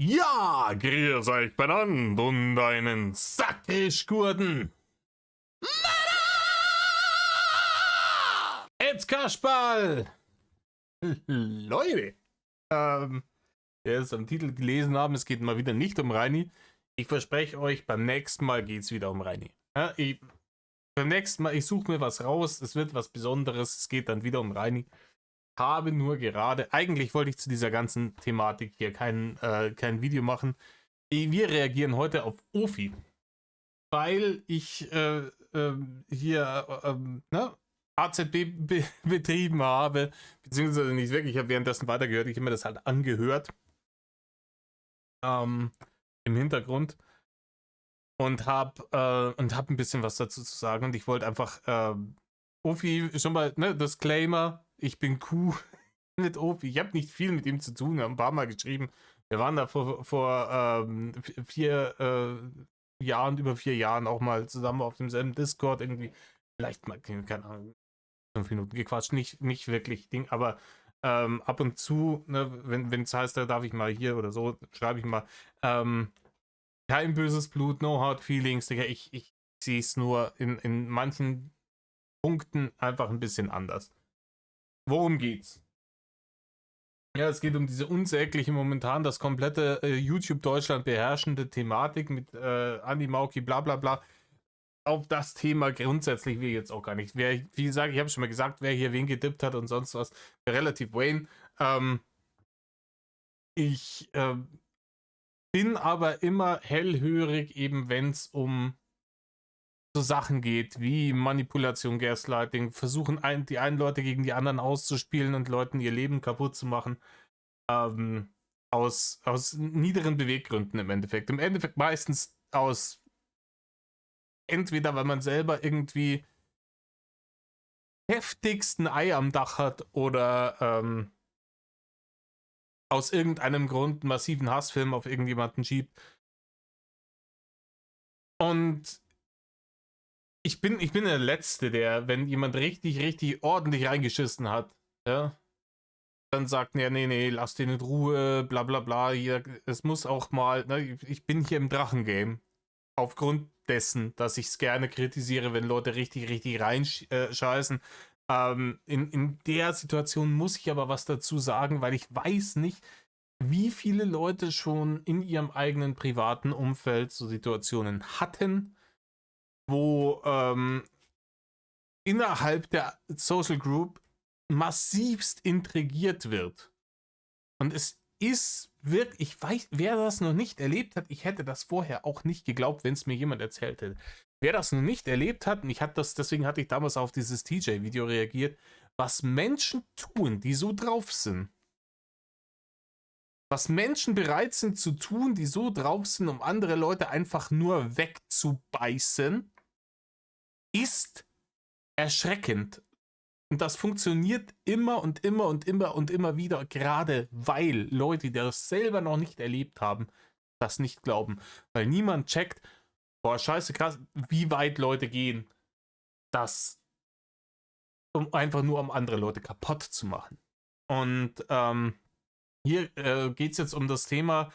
Ja, grüß euch benannt und einen Sakrischgurten. Jetzt Kasperl! Leute, wer es am Titel gelesen haben, es geht mal wieder nicht um Reini. Ich verspreche euch, beim nächsten Mal geht es wieder um Reini. Ja, beim nächsten Mal, ich suche mir was raus, es wird was Besonderes, es geht dann wieder um Reini. Habe nur gerade, eigentlich wollte ich zu dieser ganzen Thematik hier kein Video machen. Wir reagieren heute auf Ofi, weil ich AZB betrieben habe, beziehungsweise nicht wirklich, ich habe währenddessen weitergehört, ich habe mir das halt angehört im Hintergrund und habe ein bisschen was dazu zu sagen und ich wollte einfach Ofi, schon mal, ne, Disclaimer, ich bin Kuh mit Ofi, ich habe nicht viel mit ihm zu tun, wir haben ein paar Mal geschrieben, wir waren da vor 4 Jahren, über 4 Jahren auch mal zusammen auf demselben Discord irgendwie, vielleicht mal, keine Ahnung, 5 Minuten gequatscht, nicht wirklich Ding, aber ab und zu, ne, wenn es heißt, da darf ich mal hier oder so, schreibe ich mal, kein böses Blut, no hard feelings, Digga, ich sehe es nur in manchen Punkten einfach ein bisschen anders. Worum geht's? Ja, es geht um diese unsägliche, momentan das komplette YouTube Deutschland beherrschende Thematik mit Andi Mauki, bla bla bla. Auf das Thema grundsätzlich will ich jetzt auch gar nicht. Wie gesagt, ich habe schon mal gesagt, wer hier wen gedippt hat und sonst was, relativ Wayne. Ich bin aber immer hellhörig, eben wenn es um so Sachen geht wie Manipulation, Gaslighting, versuchen die einen Leute gegen die anderen auszuspielen und Leuten ihr Leben kaputt zu machen. Aus niederen Beweggründen im Endeffekt. Im Endeffekt meistens aus entweder, weil man selber irgendwie heftigsten Ei am Dach hat oder aus irgendeinem Grund einen massiven Hassfilm auf irgendjemanden schiebt. Und ich bin der Letzte, der, wenn jemand richtig ordentlich reingeschissen hat, ja, dann sagt, ja, nee, lass den in Ruhe, bla bla bla, hier, es muss auch mal, ne, ich bin hier im Drachengame. Aufgrund dessen, dass ich es gerne kritisiere, wenn Leute richtig reinscheißen. In der Situation muss ich aber was dazu sagen, weil ich weiß nicht, wie viele Leute schon in ihrem eigenen privaten Umfeld so Situationen hatten, wo innerhalb der Social Group massivst intrigiert wird. Und es ist wirklich, ich weiß, wer das noch nicht erlebt hat, ich hätte das vorher auch nicht geglaubt, wenn es mir jemand erzählt hätte. Wer das noch nicht erlebt hat, und deswegen hatte ich damals auf dieses TJ-Video reagiert, was Menschen tun, die so drauf sind. Was Menschen bereit sind zu tun, die so drauf sind, um andere Leute einfach nur wegzubeißen, ist erschreckend. Und das funktioniert immer wieder, gerade weil Leute, die das selber noch nicht erlebt haben, das nicht glauben. Weil niemand checkt, boah, scheiße krass, wie weit Leute gehen, das, um einfach nur um andere Leute kaputt zu machen. Und hier geht es jetzt um das Thema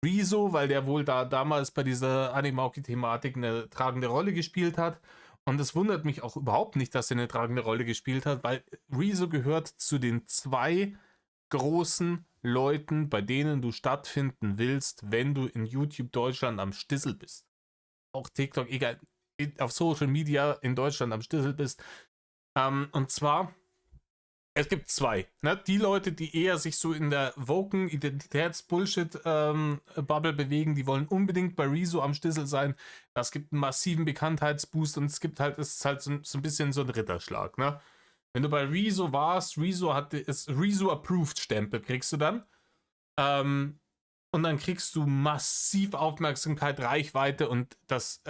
Rezo, weil der wohl damals bei dieser Animauki-Thematik eine tragende Rolle gespielt hat. Und es wundert mich auch überhaupt nicht, dass er eine tragende Rolle gespielt hat, weil Rezo gehört zu den 2 großen Leuten, bei denen du stattfinden willst, wenn du in YouTube Deutschland am Stissel bist. Auch TikTok, egal, auf Social Media in Deutschland am Stissel bist. Und zwar, es gibt 2. Ne? Die Leute, die eher sich so in der woken Identitäts-Bullshit-Bubble bewegen, die wollen unbedingt bei Rezo am Stissel sein. Das gibt einen massiven Bekanntheitsboost und es ist halt so ein bisschen so ein Ritterschlag. Ne? Wenn du bei Rezo warst, Rezo-Approved-Stempel kriegst du dann. Und dann kriegst du massiv Aufmerksamkeit, Reichweite und das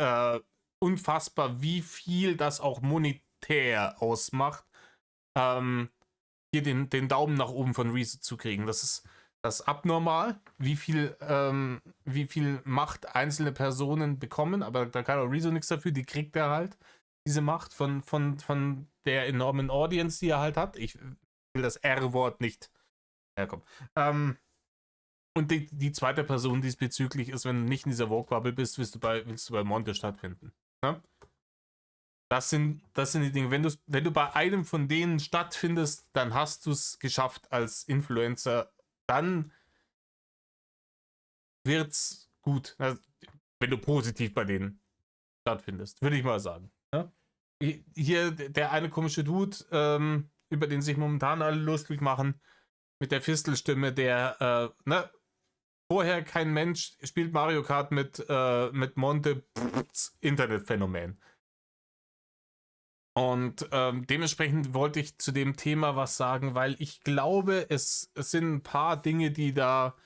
unfassbar, wie viel das auch monetär ausmacht. Hier den Daumen nach oben von Rezo zu kriegen. Das ist abnormal, wie viel Macht einzelne Personen bekommen, aber da kann auch Rezo nichts dafür, die kriegt er halt, diese Macht von der enormen Audience, die er halt hat. Ich will das R-Wort nicht herkommen. Und die zweite Person diesbezüglich ist, wenn du nicht in dieser Woke-Bubble bist, willst du bei Monte stattfinden. Ne? Das sind die Dinge. Wenn du bei einem von denen stattfindest, dann hast du es geschafft als Influencer. Dann wird's gut. Also, wenn du positiv bei denen stattfindest, würde ich mal sagen. Ja? Hier der eine komische Dude, über den sich momentan alle lustig machen, mit der Fistelstimme, der, vorher kein Mensch spielt Mario Kart mit Monte, Internetphänomen. Und dementsprechend wollte ich zu dem Thema was sagen, weil ich glaube, es sind ein paar Dinge, die da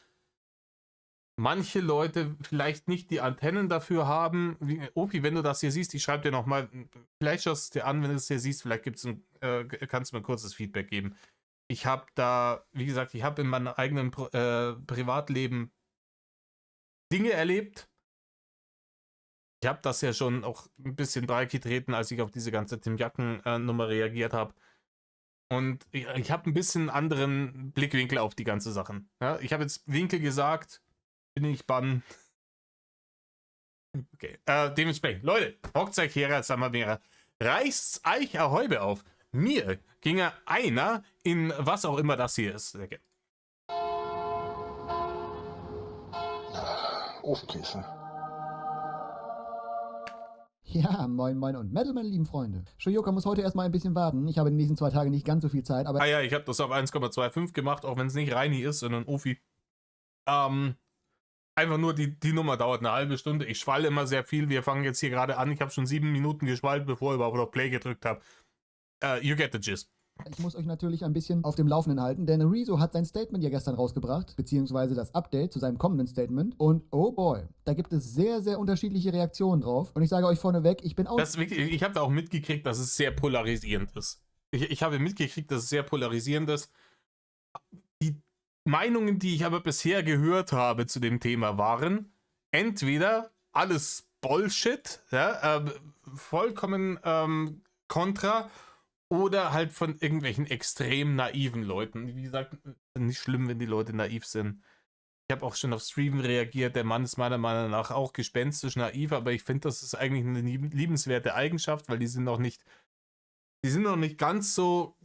manche Leute vielleicht nicht die Antennen dafür haben. Opi, wenn du das hier siehst, ich schreibe dir nochmal, vielleicht schaust du es dir an, wenn du es hier siehst, vielleicht kannst du mir ein kurzes Feedback geben. Ich habe da, wie gesagt, ich habe in meinem eigenen Privatleben Dinge erlebt. Ich habe das ja schon auch ein bisschen breitgetreten, als ich auf diese ganze Tim Jacken-Nummer reagiert habe. Und ich habe ein bisschen anderen Blickwinkel auf die ganze Sachen. Ja, ich habe jetzt Winkel gesagt, bin ich bannen. Okay, dementsprechend, Leute, hockt euch her, jetzt haben wir mehr. Reißt's euch ein Häube auf. Mir ginge einer in was auch immer das hier ist. Okay. Ofenkäse. Ja, moin moin und Metal, meine lieben Freunde. Shoyoka muss heute erstmal ein bisschen warten. Ich habe in den nächsten 2 Tagen nicht ganz so viel Zeit, aber... Ah ja, ich habe das auf 1,25 gemacht, auch wenn es nicht Reini ist, sondern Ofi. Einfach nur, die Nummer dauert eine halbe Stunde. Ich schwalle immer sehr viel. Wir fangen jetzt hier gerade an. Ich habe schon 7 Minuten geschwallt, bevor ich überhaupt auf Play gedrückt habe. You get the gist. Ich muss euch natürlich ein bisschen auf dem Laufenden halten, denn Rezo hat sein Statement ja gestern rausgebracht, beziehungsweise das Update zu seinem kommenden Statement. Und oh boy, da gibt es sehr, sehr unterschiedliche Reaktionen drauf. Und ich sage euch vorneweg, ich bin auch... Ich habe da auch mitgekriegt, dass es sehr polarisierend ist. Ich habe mitgekriegt, dass es sehr polarisierend ist. Die Meinungen, die ich aber bisher gehört habe zu dem Thema, waren entweder alles Bullshit, ja, vollkommen kontra, oder halt von irgendwelchen extrem naiven Leuten. Wie gesagt, nicht schlimm, wenn die Leute naiv sind. Ich habe auch schon auf Stream reagiert. Der Mann ist meiner Meinung nach auch gespenstisch naiv, aber ich finde, das ist eigentlich eine liebenswerte Eigenschaft, weil die sind noch nicht ganz so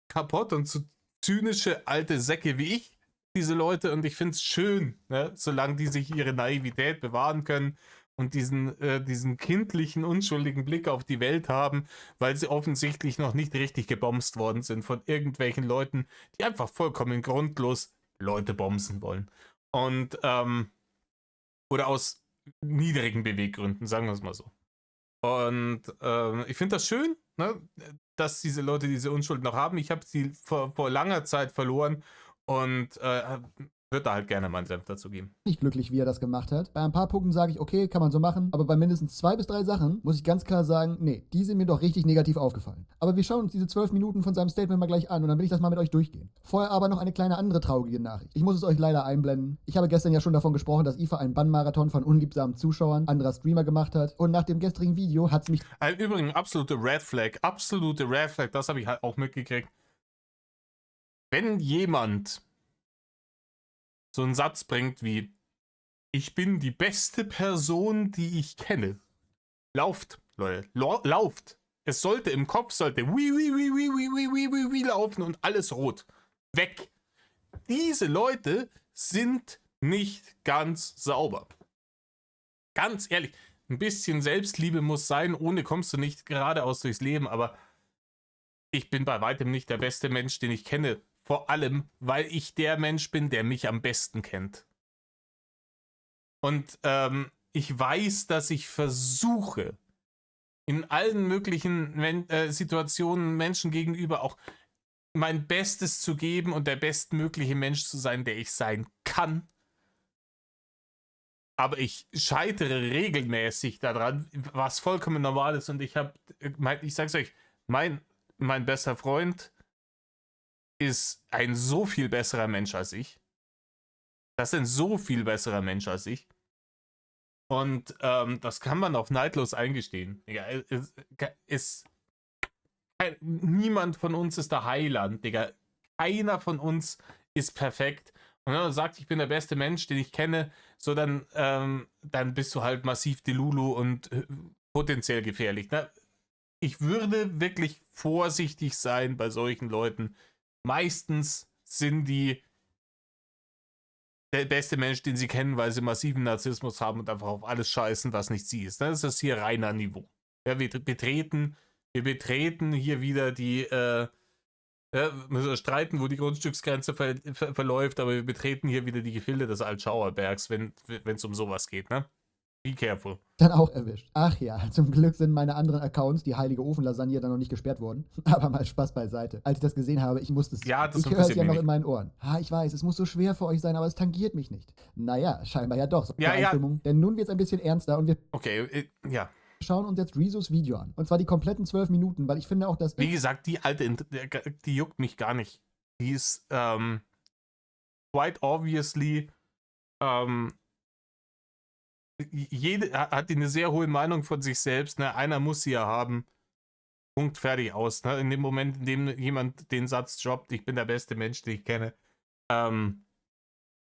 kaputt und so zynische alte Säcke wie ich, diese Leute. Und ich finde es schön, ne, solange die sich ihre Naivität bewahren können und diesen kindlichen, unschuldigen Blick auf die Welt haben, weil sie offensichtlich noch nicht richtig gebomst worden sind von irgendwelchen Leuten, die einfach vollkommen grundlos Leute bomben wollen. Und, oder aus niedrigen Beweggründen, sagen wir es mal so. Und ich finde das schön, ne, dass diese Leute diese Unschuld noch haben. Ich habe sie vor langer Zeit verloren und würde da halt gerne meinen Senf dazu geben. nicht glücklich, wie er das gemacht hat. Bei ein paar Punkten sage ich, okay, kann man so machen, aber bei mindestens 2 bis 3 Sachen muss ich ganz klar sagen, nee, die sind mir doch richtig negativ aufgefallen. Aber wir schauen uns diese 12 Minuten von seinem Statement mal gleich an und dann will ich das mal mit euch durchgehen. Vorher aber noch eine kleine andere traurige Nachricht. Ich muss es euch leider einblenden. Ich habe gestern ja schon davon gesprochen, dass IFA einen Bannmarathon von unliebsamen Zuschauern anderer Streamer gemacht hat und nach dem gestrigen Video hat es mich... Übrigens, absolute Red Flag, das habe ich halt auch mitgekriegt. Wenn jemand so einen Satz bringt wie: Ich bin die beste Person, die ich kenne. Lauft, Leute. Lauft. Es sollte im Kopf, wie laufen und alles rot. Weg. Diese Leute sind nicht ganz sauber. Ganz ehrlich. Ein bisschen Selbstliebe muss sein, ohne kommst du nicht geradeaus durchs Leben, aber ich bin bei weitem nicht der beste Mensch, den ich kenne. Vor allem, weil ich der Mensch bin, der mich am besten kennt. Und ich weiß, dass ich versuche, in allen möglichen Situationen Menschen gegenüber auch mein Bestes zu geben und der bestmögliche Mensch zu sein, der ich sein kann. Aber ich scheitere regelmäßig daran, was vollkommen normal ist. Und ich sag's euch, mein bester Freund ist ein so viel besserer Mensch als ich. Das ist ein so viel besserer Mensch als ich. Und das kann man auf neidlos eingestehen. Ja, niemand von uns ist der Heiland, Digga. Keiner von uns ist perfekt. Und wenn man sagt, ich bin der beste Mensch, den ich kenne, so dann bist du halt massiv Delulu und potenziell gefährlich. Ne? Ich würde wirklich vorsichtig sein bei solchen Leuten. Meistens sind die der beste Mensch, den sie kennen, weil sie massiven Narzissmus haben und einfach auf alles scheißen, was nicht sie ist. Das ist hier reiner Niveau. Ja, wir betreten hier wieder die müssen streiten, wo die Grundstücksgrenze verläuft, aber wir betreten hier wieder die Gefilde des Altschauerbergs, wenn es um sowas geht, ne? Be careful. Dann auch erwischt. Ach ja, zum Glück sind meine anderen Accounts, die heilige Ofenlasagne, dann noch nicht gesperrt worden. Aber mal Spaß beiseite. Als ich das gesehen habe, ich musste es. Ja, das ich höre es ja interessiert noch mich in meinen Ohren. Ich weiß, es muss so schwer für euch sein, aber es tangiert mich nicht. Naja, scheinbar ja doch. So Ja, ja. Einstimmung. Denn nun wird es ein bisschen ernster und wir Okay, ja. schauen uns jetzt Rezos Video an. Und zwar die kompletten 12 Minuten, weil ich finde auch, dass... Wie gesagt, die alte, die juckt mich gar nicht. Die ist, quite obviously, jede hat eine sehr hohe Meinung von sich selbst. Ne? Einer muss sie ja haben. Punkt, fertig, aus. Ne? In dem Moment, in dem jemand den Satz droppt, ich bin der beste Mensch, den ich kenne,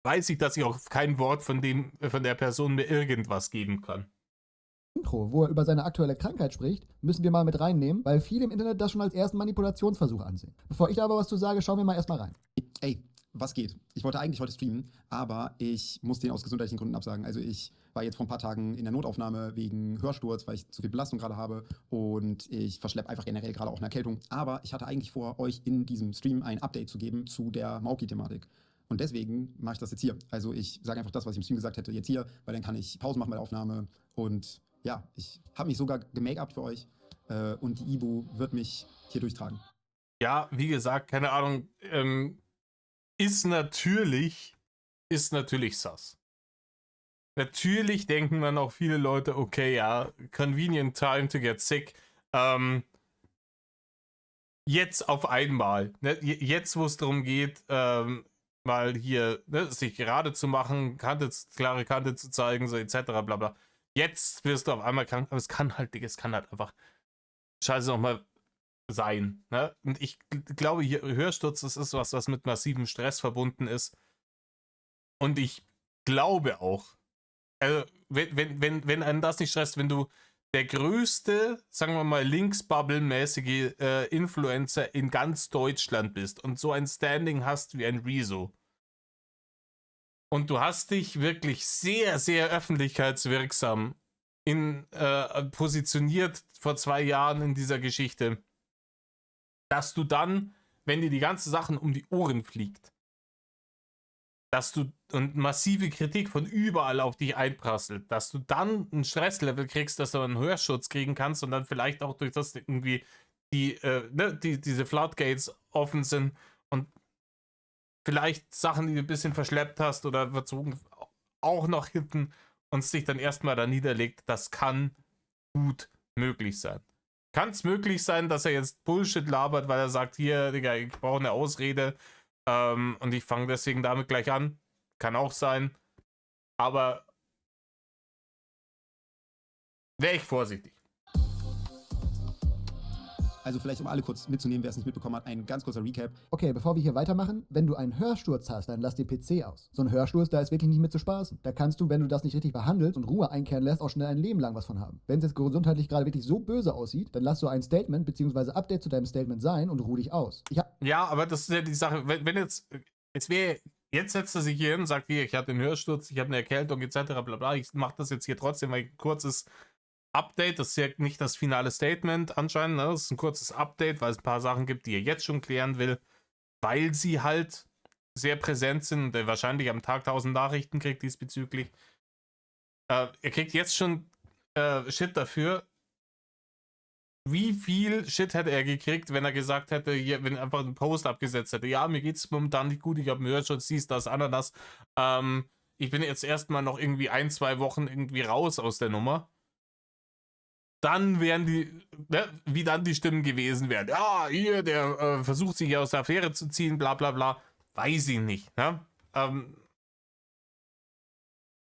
weiß ich, dass ich auch kein Wort von der Person mir irgendwas geben kann. Intro, wo er über seine aktuelle Krankheit spricht, müssen wir mal mit reinnehmen, weil viele im Internet das schon als ersten Manipulationsversuch ansehen. Bevor ich da aber was zu sage, schauen wir mal erstmal rein. Ey, was geht? Ich wollte eigentlich heute streamen, aber ich muss den aus gesundheitlichen Gründen absagen. Also ich war jetzt vor ein paar Tagen in der Notaufnahme wegen Hörsturz, weil ich zu viel Belastung gerade habe und ich verschleppe einfach generell gerade auch eine Erkältung. Aber ich hatte eigentlich vor, euch in diesem Stream ein Update zu geben zu der Mauki-Thematik. Und deswegen mache ich das jetzt hier. Also ich sage einfach das, was ich im Stream gesagt hätte, jetzt hier, weil dann kann ich Pause machen bei der Aufnahme. Und ja, ich habe mich sogar gemake-upt für euch und die Ibu wird mich hier durchtragen. Ja, wie gesagt, keine Ahnung, ist natürlich sass. Natürlich denken dann auch viele Leute, okay, ja, convenient time to get sick. Jetzt auf einmal, ne? Jetzt, wo es darum geht, mal hier sich gerade zu machen, klare Kante zu zeigen, so etc. bla bla. Jetzt wirst du auf einmal krank, aber es kann halt einfach scheiße nochmal sein. Ne? Und ich glaube, hier Hörsturz, das ist was mit massivem Stress verbunden ist. Und ich glaube auch, also wenn einen das nicht stresst, wenn du der größte, sagen wir mal, Linksbubble-mäßige Influencer in ganz Deutschland bist und so ein Standing hast wie ein Rezo und du hast dich wirklich sehr, sehr öffentlichkeitswirksam positioniert vor 2 Jahren in dieser Geschichte, dass du dann, wenn dir die ganze Sachen um die Ohren fliegt, dass du und massive Kritik von überall auf dich einprasselt, dass du dann ein Stresslevel kriegst, dass du einen Hörschutz kriegen kannst und dann vielleicht auch durch das irgendwie diese Floodgates offen sind und vielleicht Sachen, die du ein bisschen verschleppt hast oder verzogen, auch noch hinten und es sich dann erstmal da niederlegt, das kann gut möglich sein. Kann es möglich sein, dass er jetzt Bullshit labert, weil er sagt, hier, Digga, ich brauche eine Ausrede und ich fange deswegen damit gleich an. Kann auch sein. Aber wäre ich vorsichtig. Also vielleicht, um alle kurz mitzunehmen, wer es nicht mitbekommen hat, ein ganz kurzer Recap. Okay, bevor wir hier weitermachen, wenn du einen Hörsturz hast, dann lass den PC aus. So ein Hörsturz, da ist wirklich nicht mit zu spaßen. Da kannst du, wenn du das nicht richtig behandelst und Ruhe einkehren lässt, auch schnell ein Leben lang was von haben. Wenn es jetzt gesundheitlich gerade wirklich so böse aussieht, dann lass so ein Statement bzw. Update zu deinem Statement sein und ruh dich aus. Ja, aber das ist ja die Sache, wenn jetzt setzt er sich hier hin und sagt, hier, ich habe den Hörsturz, ich habe eine Erkältung etc. bla bla, ich mache das jetzt hier trotzdem, weil ein kurzes Update, das ist ja nicht das finale Statement anscheinend, ne? Das ist ein kurzes Update, weil es ein paar Sachen gibt, die er jetzt schon klären will, weil sie halt sehr präsent sind und er wahrscheinlich am Tag 1000 Nachrichten kriegt diesbezüglich. Er kriegt jetzt schon Shit dafür. Wie viel Shit hätte er gekriegt, wenn er gesagt hätte, hier, wenn er einfach einen Post abgesetzt hätte, ja, mir geht's momentan nicht gut, ich habe einen Hörschutz, dies, das, Ananas. Ich bin jetzt erstmal noch irgendwie 1-2 Wochen irgendwie raus aus der Nummer. Dann wären wie dann die Stimmen gewesen wären. Ja, hier, der versucht sich hier aus der Affäre zu ziehen, bla bla bla. Weiß ich nicht. Ne?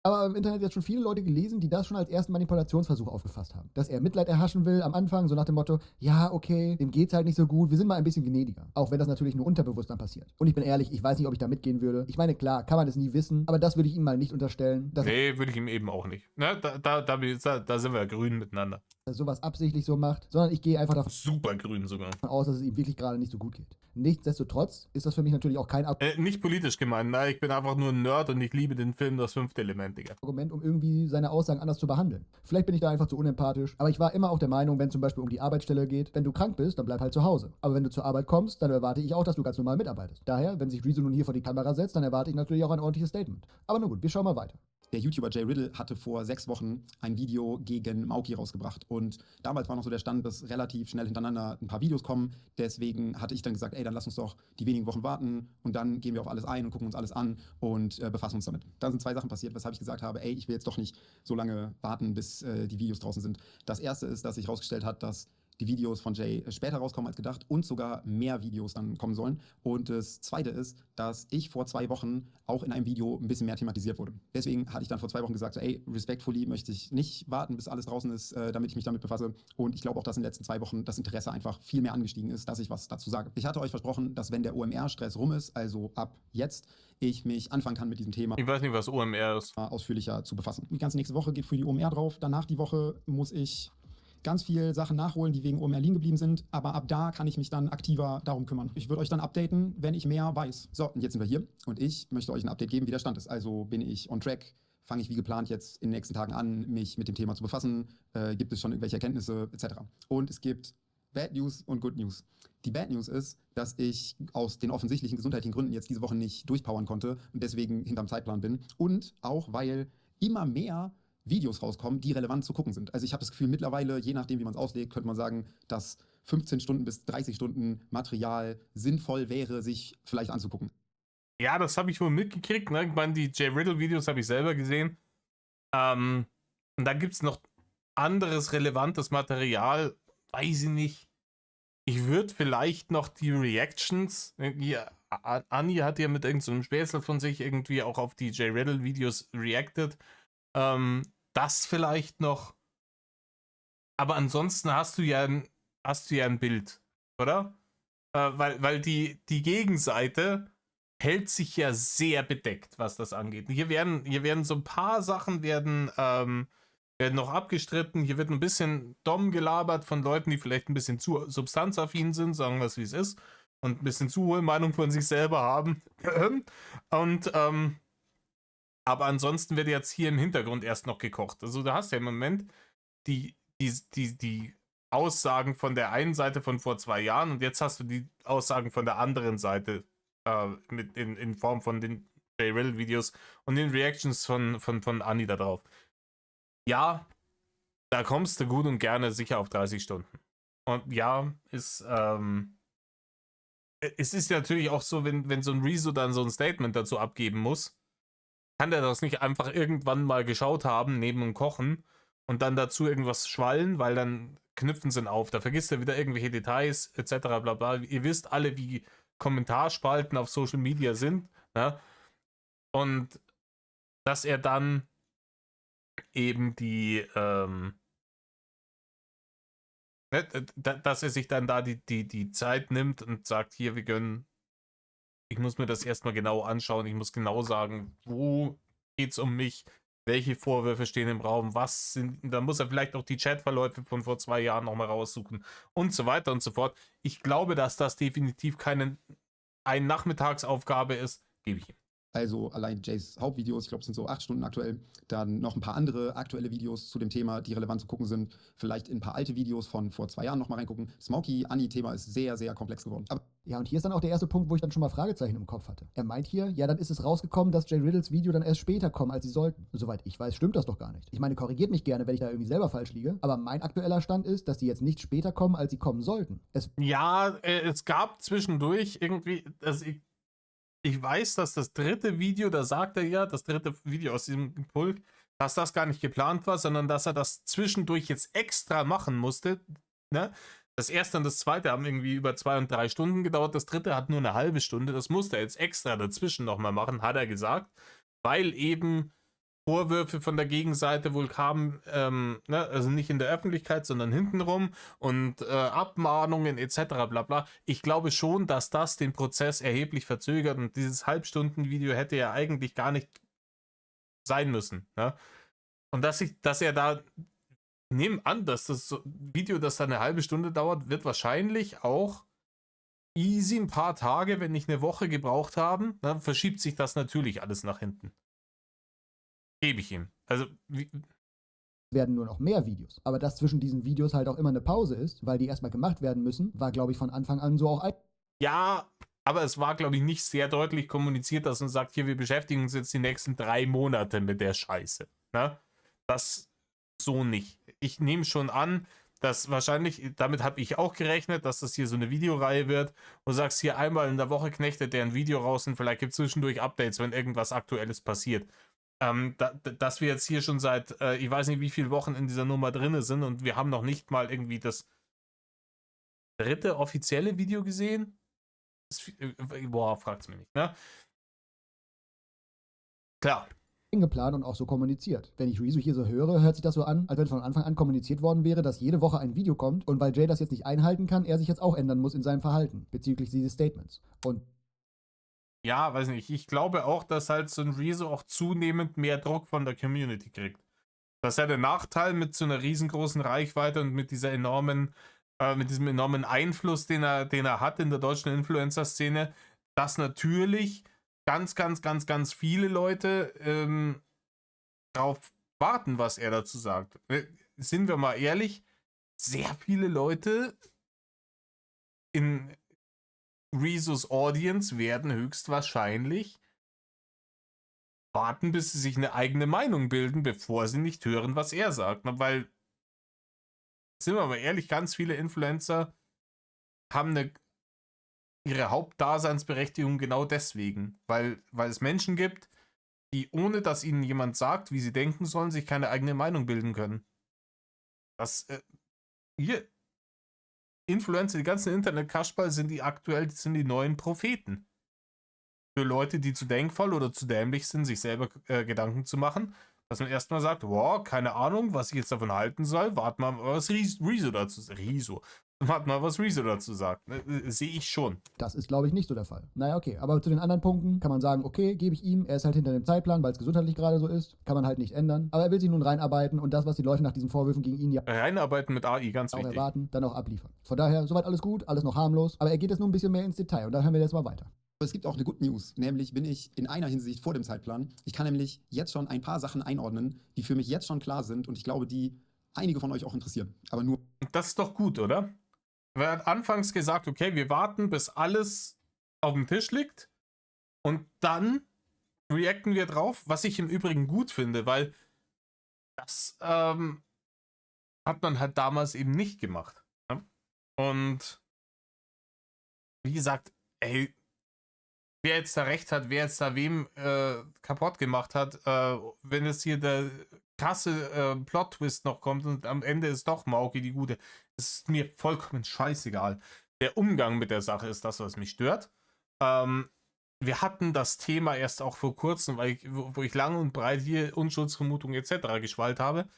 Aber im Internet jetzt schon viele Leute gelesen, die das schon als ersten Manipulationsversuch aufgefasst haben. Dass er Mitleid erhaschen will am Anfang, so nach dem Motto, ja, okay, dem geht's halt nicht so gut, wir sind mal ein bisschen gnädiger. Auch wenn das natürlich nur unterbewusst dann passiert. Und ich bin ehrlich, ich weiß nicht, ob ich da mitgehen würde. Ich meine, klar, kann man es nie wissen, aber das würde ich ihm mal nicht unterstellen, dass Nee, würde ich ihm eben auch nicht. Ne? Da sind wir grün miteinander. er sowas absichtlich so macht, sondern ich gehe einfach davon Super grün sogar. aus, dass es ihm wirklich gerade nicht so gut geht. Nichtsdestotrotz ist das für mich natürlich auch kein Nicht politisch gemeint, nein, ich bin einfach nur ein Nerd und ich liebe den Film Das fünfte Element, Digga. Argument, um irgendwie seine Aussagen anders zu behandeln. Vielleicht bin ich da einfach zu unempathisch, aber ich war immer auch der Meinung, wenn zum Beispiel um die Arbeitsstelle geht, wenn du krank bist, dann bleib halt zu Hause. Aber wenn du zur Arbeit kommst, dann erwarte ich auch, dass du ganz normal mitarbeitest. Daher, wenn sich Rezo nun hier vor die Kamera setzt, dann erwarte ich natürlich auch ein ordentliches Statement. Aber nun gut, wir schauen mal weiter. Der YouTuber Jay Riddle hatte vor 6 Wochen ein Video gegen Mauki rausgebracht. Und damals war noch so der Stand, dass relativ schnell hintereinander ein paar Videos kommen. Deswegen hatte ich dann gesagt, ey, dann lass uns doch die wenigen Wochen warten und dann gehen wir auf alles ein und gucken uns alles an und befassen uns damit. Dann sind 2 Sachen passiert, weshalb ich gesagt habe, ey, ich will jetzt doch nicht so lange warten, bis die Videos draußen sind. Das erste ist, dass sich herausgestellt hat, dass die Videos von Jay später rauskommen als gedacht und sogar mehr Videos dann kommen sollen. Und das zweite ist, dass ich vor 2 Wochen auch in einem Video ein bisschen mehr thematisiert wurde. Deswegen hatte ich dann vor 2 Wochen gesagt, so, ey, respectfully möchte ich nicht warten, bis alles draußen ist, damit ich mich damit befasse. Und ich glaube auch, dass in den letzten 2 Wochen das Interesse einfach viel mehr angestiegen ist, dass ich was dazu sage. Ich hatte euch versprochen, dass wenn der OMR-Stress rum ist, also ab jetzt, ich mich anfangen kann mit diesem Thema Ich weiß nicht, was OMR ist. ausführlicher zu befassen. Die ganze nächste Woche geht für die OMR drauf. Danach die Woche muss ich ganz viel Sachen nachholen, die wegen OMR liegen geblieben sind, aber ab da kann ich mich dann aktiver darum kümmern. Ich würde euch dann updaten, wenn ich mehr weiß. So, und jetzt sind wir hier und ich möchte euch ein Update geben, wie der Stand ist. Also bin ich on track, fange ich wie geplant jetzt in den nächsten Tagen an, mich mit dem Thema zu befassen, gibt es schon irgendwelche Erkenntnisse etc. Und es gibt Bad News und Good News. Die Bad News ist, dass ich aus den offensichtlichen gesundheitlichen Gründen jetzt diese Woche nicht durchpowern konnte und deswegen hinterm Zeitplan bin. Und auch, weil immer mehr Videos rauskommen, die relevant zu gucken sind. Also ich habe das Gefühl, mittlerweile, je nachdem, wie man es auslegt, könnte man sagen, dass 15 Stunden bis 30 Stunden Material sinnvoll wäre, sich vielleicht anzugucken. Ja, das habe ich wohl mitgekriegt. Ne? Ich meine, die Jay Riddle-Videos habe ich selber gesehen. Und dann gibt es noch anderes relevantes Material. Weiß ich nicht. Ich würde vielleicht noch die Reactions. Anni hat ja mit irgendeinem Späßel von sich irgendwie auch auf die Jay Riddle-Videos reacted. Das vielleicht noch. Aber ansonsten hast du ja ein Bild, oder? Weil die Gegenseite hält sich ja sehr bedeckt, was das angeht. Hier werden so ein paar Sachen werden noch abgestritten. Hier wird ein bisschen dumm gelabert von Leuten, die vielleicht ein bisschen zu substanzaffin sind, sagen wir es wie es ist, und ein bisschen zu hohe Meinung von sich selber haben. Und aber ansonsten wird jetzt hier im Hintergrund erst noch gekocht. Also da hast du ja im Moment die Aussagen von der einen Seite von vor 2 Jahren und jetzt hast du die Aussagen von der anderen Seite in Form von den Jay Riddle-Videos und den Reactions von Anni da drauf. Ja, da kommst du gut und gerne sicher auf 30 Stunden. Und ja, es ist natürlich auch so, wenn so ein Rezo dann so ein Statement dazu abgeben muss, kann der das nicht einfach irgendwann mal geschaut haben, neben dem Kochen und dann dazu irgendwas schwallen, weil dann knüpfen sie ihn auf. Da vergisst er wieder irgendwelche Details etc. bla bla. Ihr wisst alle, wie Kommentarspalten auf Social Media sind. Ne? Und dass er dann eben dass er sich dann da die Zeit nimmt und sagt, hier, ich muss mir das erstmal genau anschauen, ich muss genau sagen, wo geht's um mich, welche Vorwürfe stehen im Raum, da muss er vielleicht auch die Chatverläufe von vor 2 Jahren nochmal raussuchen und so weiter und so fort. Ich glaube, dass das definitiv eine Nachmittagsaufgabe ist, gebe ich ihm. Also allein Jays Hauptvideos, ich glaube, es sind so 8 Stunden aktuell. Dann noch ein paar andere aktuelle Videos zu dem Thema, die relevant zu gucken sind. Vielleicht in ein paar alte Videos von vor 2 Jahren nochmal reingucken. Smokey-Anni-Thema ist sehr, sehr komplex geworden. Aber ja, und hier ist dann auch der erste Punkt, wo ich dann schon mal Fragezeichen im Kopf hatte. Er meint hier, ja, dann ist es rausgekommen, dass Jay Riddles Video dann erst später kommen, als sie sollten. Soweit ich weiß, stimmt das doch gar nicht. Ich meine, korrigiert mich gerne, wenn ich da irgendwie selber falsch liege, aber mein aktueller Stand ist, dass die jetzt nicht später kommen, als sie kommen sollten. Es gab zwischendurch irgendwie, ich weiß, dass das dritte Video, da sagt er ja, das dritte Video aus diesem Pulk, dass das gar nicht geplant war, sondern dass er das zwischendurch jetzt extra machen musste. Ne? Das erste und das zweite haben irgendwie über 2 und 3 Stunden gedauert, das dritte hat nur eine halbe Stunde. Das musste er jetzt extra dazwischen nochmal machen, hat er gesagt, weil eben Vorwürfe von der Gegenseite wohl kamen, ne, also nicht in der Öffentlichkeit, sondern hintenrum und Abmahnungen etc. bla bla. Ich glaube schon, dass das den Prozess erheblich verzögert und dieses Halbstunden-Video hätte ja eigentlich gar nicht sein müssen. Ne? Und dass er da, nehmen an, dass das Video, das dann eine halbe Stunde dauert, wird wahrscheinlich auch easy ein paar Tage, wenn nicht eine Woche gebraucht haben, dann verschiebt sich das natürlich alles nach hinten. Gebe ich ihm. Also, werden nur noch mehr Videos. Aber dass zwischen diesen Videos halt auch immer eine Pause ist, weil die erstmal gemacht werden müssen, war, glaube ich, von Anfang an so auch. ja, aber es war, glaube ich, nicht sehr deutlich kommuniziert, dass man sagt, hier, wir beschäftigen uns jetzt die nächsten 3 Monate mit der Scheiße. Ne? Das so nicht. Ich nehme schon an, dass wahrscheinlich, damit habe ich auch gerechnet, dass das hier so eine Videoreihe wird. Und du sagst, hier einmal in der Woche knechtet der ein Video raus und vielleicht gibt es zwischendurch Updates, wenn irgendwas Aktuelles passiert. Dass wir jetzt hier schon seit, ich weiß nicht wie viele Wochen in dieser Nummer drin sind und wir haben noch nicht mal irgendwie das 3. offizielle Video gesehen. Boah, fragt's mich nicht, ne? Klar. Geplant und auch so kommuniziert. Wenn ich Rezo hier so höre, hört sich das so an, als wenn von Anfang an kommuniziert worden wäre, dass jede Woche ein Video kommt und weil Jay das jetzt nicht einhalten kann, er sich jetzt auch ändern muss in seinem Verhalten bezüglich dieses Statements. Und ja, weiß nicht. Ich glaube auch, dass halt so ein Rezo auch zunehmend mehr Druck von der Community kriegt. Das ist ja der Nachteil mit so einer riesengroßen Reichweite und mit dieser mit diesem enormen Einfluss, den er hat in der deutschen Influencer-Szene, dass natürlich ganz, ganz, ganz, ganz viele Leute darauf warten, was er dazu sagt. Sind wir mal ehrlich, sehr viele Leute in Rezos Audience werden höchstwahrscheinlich warten, bis sie sich eine eigene Meinung bilden, bevor sie nicht hören, was er sagt. Weil, sind wir mal ehrlich, ganz viele Influencer haben ihre Hauptdaseinsberechtigung genau deswegen. Weil es Menschen gibt, die, ohne dass ihnen jemand sagt, wie sie denken sollen, sich keine eigene Meinung bilden können. Hier, Influencer, die ganzen Internet-Kasperl sind die neuen Propheten. Für Leute, die zu denkfaul oder zu dämlich sind, sich selber Gedanken zu machen, dass man erstmal sagt, wow, keine Ahnung, was ich jetzt davon halten soll, warte mal, was Rezo dazu sagt. Sehe ich schon. das ist, glaube ich, nicht so der Fall. Naja, okay. Aber zu den anderen Punkten kann man sagen, okay, gebe ich ihm, er ist halt hinter dem Zeitplan, weil es gesundheitlich gerade so ist, kann man halt nicht ändern. Aber er will sich nun reinarbeiten und das, was die Leute nach diesen Vorwürfen gegen ihn ja Reinarbeiten mit AI, ganz auch wichtig. erwarten, dann auch abliefern. Von daher, soweit alles gut, alles noch harmlos. Aber er geht jetzt nur ein bisschen mehr ins Detail und da hören wir jetzt mal weiter. Aber es gibt auch eine Good News, nämlich bin ich in einer Hinsicht vor dem Zeitplan. Ich kann nämlich jetzt schon ein paar Sachen einordnen, die für mich jetzt schon klar sind und ich glaube, die einige von euch auch interessieren. Aber nur. Das ist doch gut, oder? Er hat anfangs gesagt, okay, wir warten, bis alles auf dem Tisch liegt und dann reacten wir drauf, was ich im Übrigen gut finde, weil das hat man halt damals eben nicht gemacht. Ne? Und wie gesagt, ey, wer jetzt da recht hat, wer jetzt da wem kaputt gemacht hat, wenn jetzt hier der krasse Plot-Twist noch kommt und am Ende ist doch Mauki die Gute, ist mir vollkommen scheißegal. Der Umgang mit der Sache ist das, was mich stört. Wir hatten das Thema erst auch vor kurzem, wo ich lang und breit hier Unschuldsvermutung etc. geschwallt habe.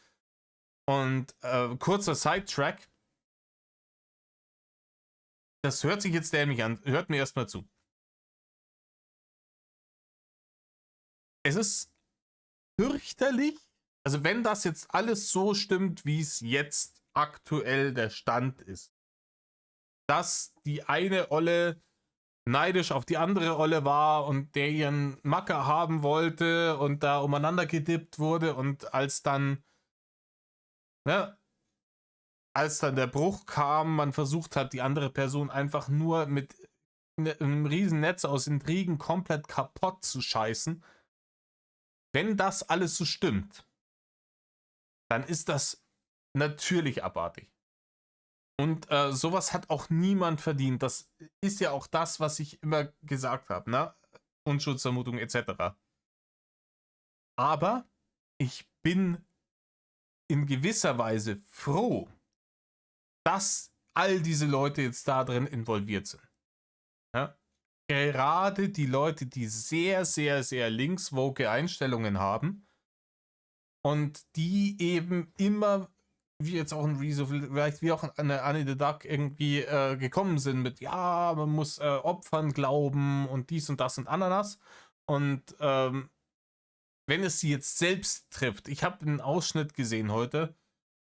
Und kurzer Sidetrack. Das hört sich jetzt dämlich an. Hört mir erstmal zu. Es ist fürchterlich, also wenn das jetzt alles so stimmt, wie es jetzt aktuell der Stand ist, dass die eine Olle neidisch auf die andere Olle war und der ihren Macker haben wollte und da umeinander gedippt wurde und als dann der Bruch kam, man versucht hat, die andere Person einfach nur mit einem riesen Netz aus Intrigen komplett kaputt zu scheißen. Wenn das alles so stimmt, dann ist das natürlich abartig. Und sowas hat auch niemand verdient. Das ist ja auch das, was ich immer gesagt habe, ne? Unschuldsvermutung etc. Aber ich bin in gewisser Weise froh, dass all diese Leute jetzt da drin involviert sind. Ja? Gerade die Leute, die sehr, sehr, sehr linkswoke Einstellungen haben, und die eben immer, wie jetzt auch ein Rezo, vielleicht wie auch eine Annie the Duck irgendwie gekommen sind mit, ja, man muss Opfern glauben und dies und das und Ananas. Und wenn es sie jetzt selbst trifft, ich habe einen Ausschnitt gesehen heute,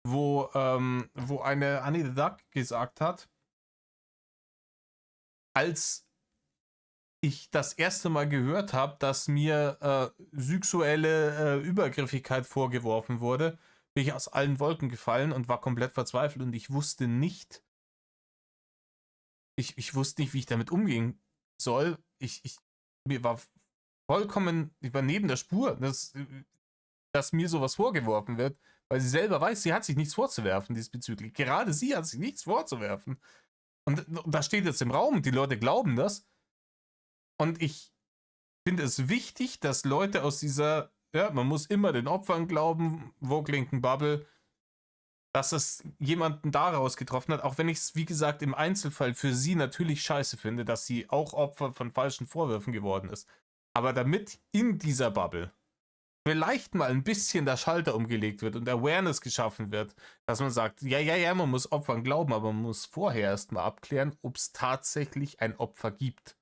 wo eine Annie the Duck gesagt hat, als ich das erste Mal gehört habe, dass mir sexuelle Übergriffigkeit vorgeworfen wurde, bin ich aus allen Wolken gefallen und war komplett verzweifelt und ich wusste nicht, wie ich damit umgehen soll. Mir war vollkommen, ich war neben der Spur, dass mir sowas vorgeworfen wird, weil sie selber weiß, sie hat sich nichts vorzuwerfen diesbezüglich. Gerade sie hat sich nichts vorzuwerfen. Und das steht jetzt im Raum und die Leute glauben das. Und ich finde es wichtig, dass Leute aus dieser, ja, man muss immer den Opfern glauben, Woke-linken Bubble, dass es jemanden daraus getroffen hat, auch wenn ich es, wie gesagt, im Einzelfall für sie natürlich scheiße finde, dass sie auch Opfer von falschen Vorwürfen geworden ist. Aber damit in dieser Bubble vielleicht mal ein bisschen der Schalter umgelegt wird und Awareness geschaffen wird, dass man sagt, ja, man muss Opfern glauben, aber man muss vorher erstmal abklären, ob es tatsächlich ein Opfer gibt.